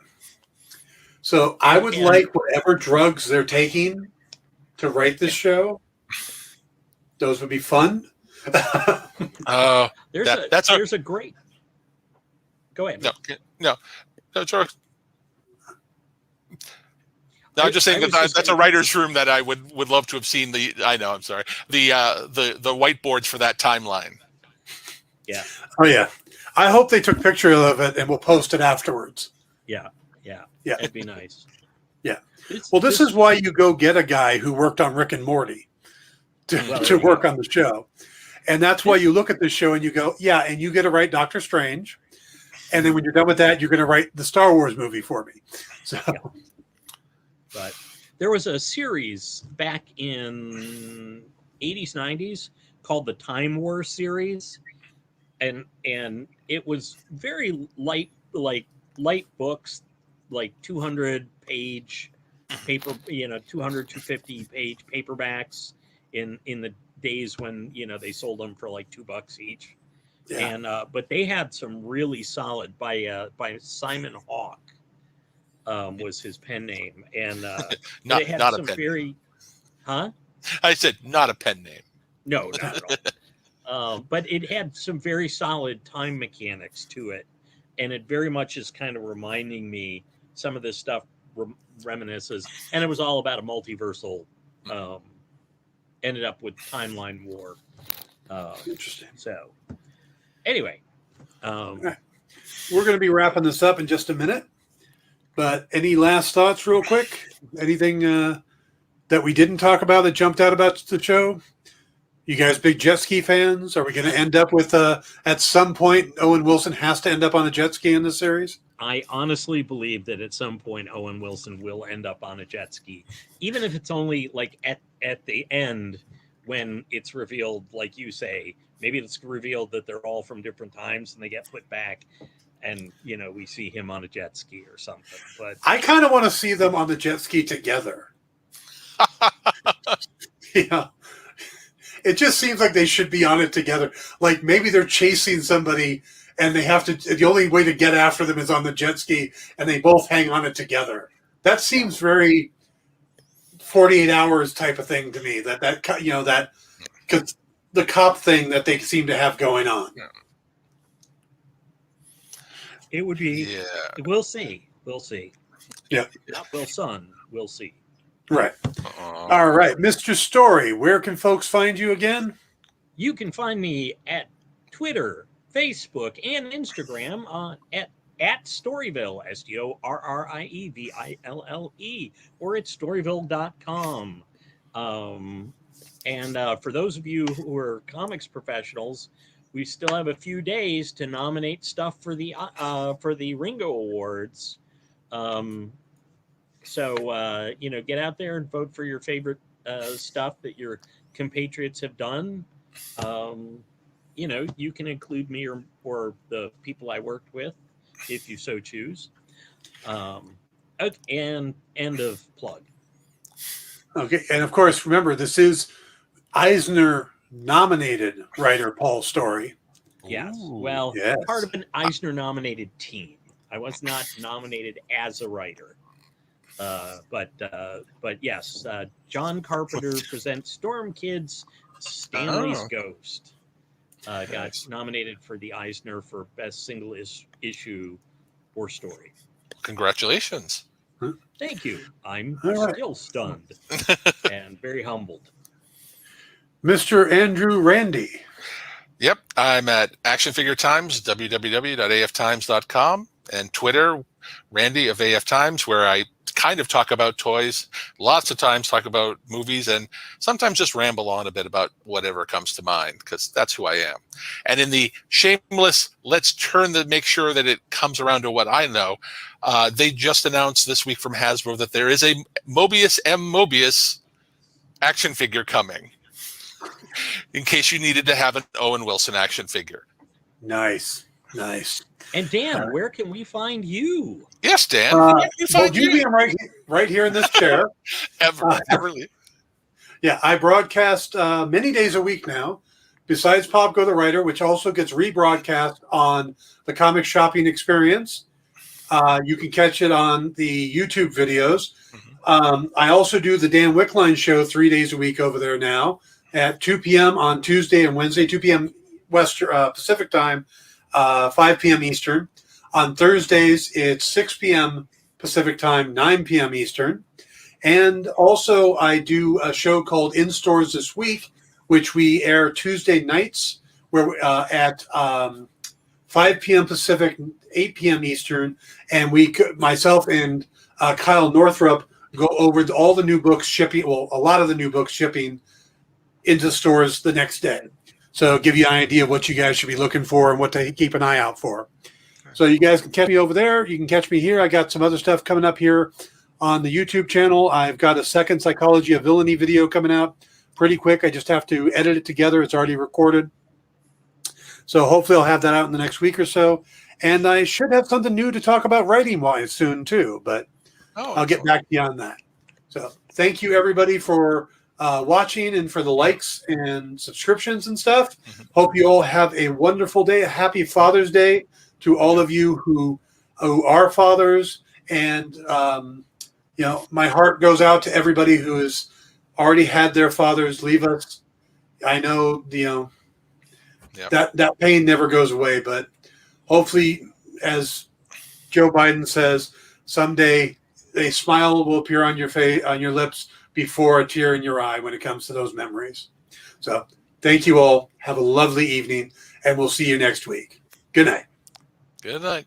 So I would And- like whatever drugs they're taking to write this show. Those would be fun. There's a great. Go ahead. No, George. No, I'm just saying that's a writer's room that I would love to have seen. I know. I'm sorry. The whiteboards for that timeline. Yeah. Oh yeah. I hope they took pictures of it and we'll post it afterwards. Yeah. That'd be nice. Yeah. Well, this is why you go get a guy who worked on Rick and Morty to work on the show. And that's why you look at this show and you go, yeah, and you get to write Doctor Strange. And then when you're done with that, you're going to write the Star Wars movie for me. So, But there was a series back in 80s, 90s called the Time War series. And it was very light books, like 200 page paper, 200, 250 page paperbacks in the days when, they sold them for like $2 each. yeah. And but they had some really solid by Simon Hawke was his pen name, and not they had not some a pen. very, huh? I said not a pen name. No, not at all. But it had some very solid time mechanics to it, and it very much is kind of reminding me some of this stuff reminisces, and it was all about a multiversal. Ended up with timeline war. Interesting. So, anyway, We're going to be wrapping this up in just a minute. But any last thoughts, real quick? Anything that we didn't talk about that jumped out about the show? You guys big jet ski fans? Are we going to end up with, at some point, Owen Wilson has to end up on a jet ski in this series? I honestly believe that at some point Owen Wilson will end up on a jet ski, even if it's only like at the end when it's revealed, like you say, maybe it's revealed that they're all from different times and they get put back and, we see him on a jet ski or something. But I kind of want to see them on the jet ski together. Yeah. It just seems like they should be on it together. Like maybe they're chasing somebody and they have to, the only way to get after them is on the jet ski and they both hang on it together. That seems very 48 hours type of thing to me. That because the cop thing that they seem to have going on. Yeah. it would be, we'll see. Yeah. Not Wilson, we'll see. Right. All right. Mr. Story, where can folks find you again? You can find me at Twitter, Facebook, and Instagram at Storyville, STORRIEVILLE, or at storyville.com. And for those of you who are comics professionals, we still have a few days to nominate stuff for the Ringo Awards. So, get out there and vote for your favorite stuff that your compatriots have done. You can include me or the people I worked with if you so choose. And end of plug. Okay. And of course, remember, this is Eisner-nominated writer Paul Story. Yes. Ooh, Well, yes. part of an Eisner-nominated team. I was not nominated as a writer. But yes, John Carpenter presents Storm Kids, Stanley's Ghost. Got nominated for the Eisner for Best Single Issue or Story. Congratulations. Thank you. I'm All right. still stunned and very humbled. Mr. Andrew Randy. Yep, I'm at Action Figure Times, www.aftimes.com, and Twitter, Randy of AF Times, where I kind of talk about toys, lots of times talk about movies, and sometimes just ramble on a bit about whatever comes to mind, because that's who I am. And in the shameless, make sure that it comes around to what I know, they just announced this week from Hasbro that there is a Mobius action figure coming, in case you needed to have an Owen Wilson action figure. Nice. Nice. And Dan, where can we find you? Yes, Dan. Where can we find usually you? I'm right here in this chair. Everly. Yeah, I broadcast many days a week now, besides Pop Go the Writer, which also gets rebroadcast on the Comic Shopping Experience. You can catch it on the YouTube videos. I also do the Dan Wickline Show 3 days a week over there now at 2 p.m. on Tuesday and Wednesday, 2 p.m. Pacific time, 5 p.m. Eastern. On Thursdays, it's 6 p.m. Pacific time, 9 p.m. Eastern. And also, I do a show called In Stores This Week, which we air Tuesday nights, where at 5 p.m. Pacific, 8 p.m. Eastern, and myself and Kyle Northrup go over all the new books shipping. Well, a lot of the new books shipping into stores the next day. So give you an idea of what you guys should be looking for and what to keep an eye out for. So you guys can catch me over there. You can catch me here. I got some other stuff coming up here on the YouTube channel. I've got a second Psychology of Villainy video coming out pretty quick. I just have to edit it together. It's already recorded. So hopefully I'll have that out in the next week or so. And I should have something new to talk about writing-wise soon too, but I'll get back to you on that. So thank you, everybody, for watching and for the likes and subscriptions and stuff. Hope you all have a wonderful day. A happy Father's Day to all of you who are fathers. And, my heart goes out to everybody who has already had their fathers leave us. I know, that pain never goes away, but hopefully, as Joe Biden says, someday a smile will appear on your face, on your lips, before a tear in your eye when it comes to those memories. So thank you all. Have a lovely evening, and we'll see you next week. Good night. Good night.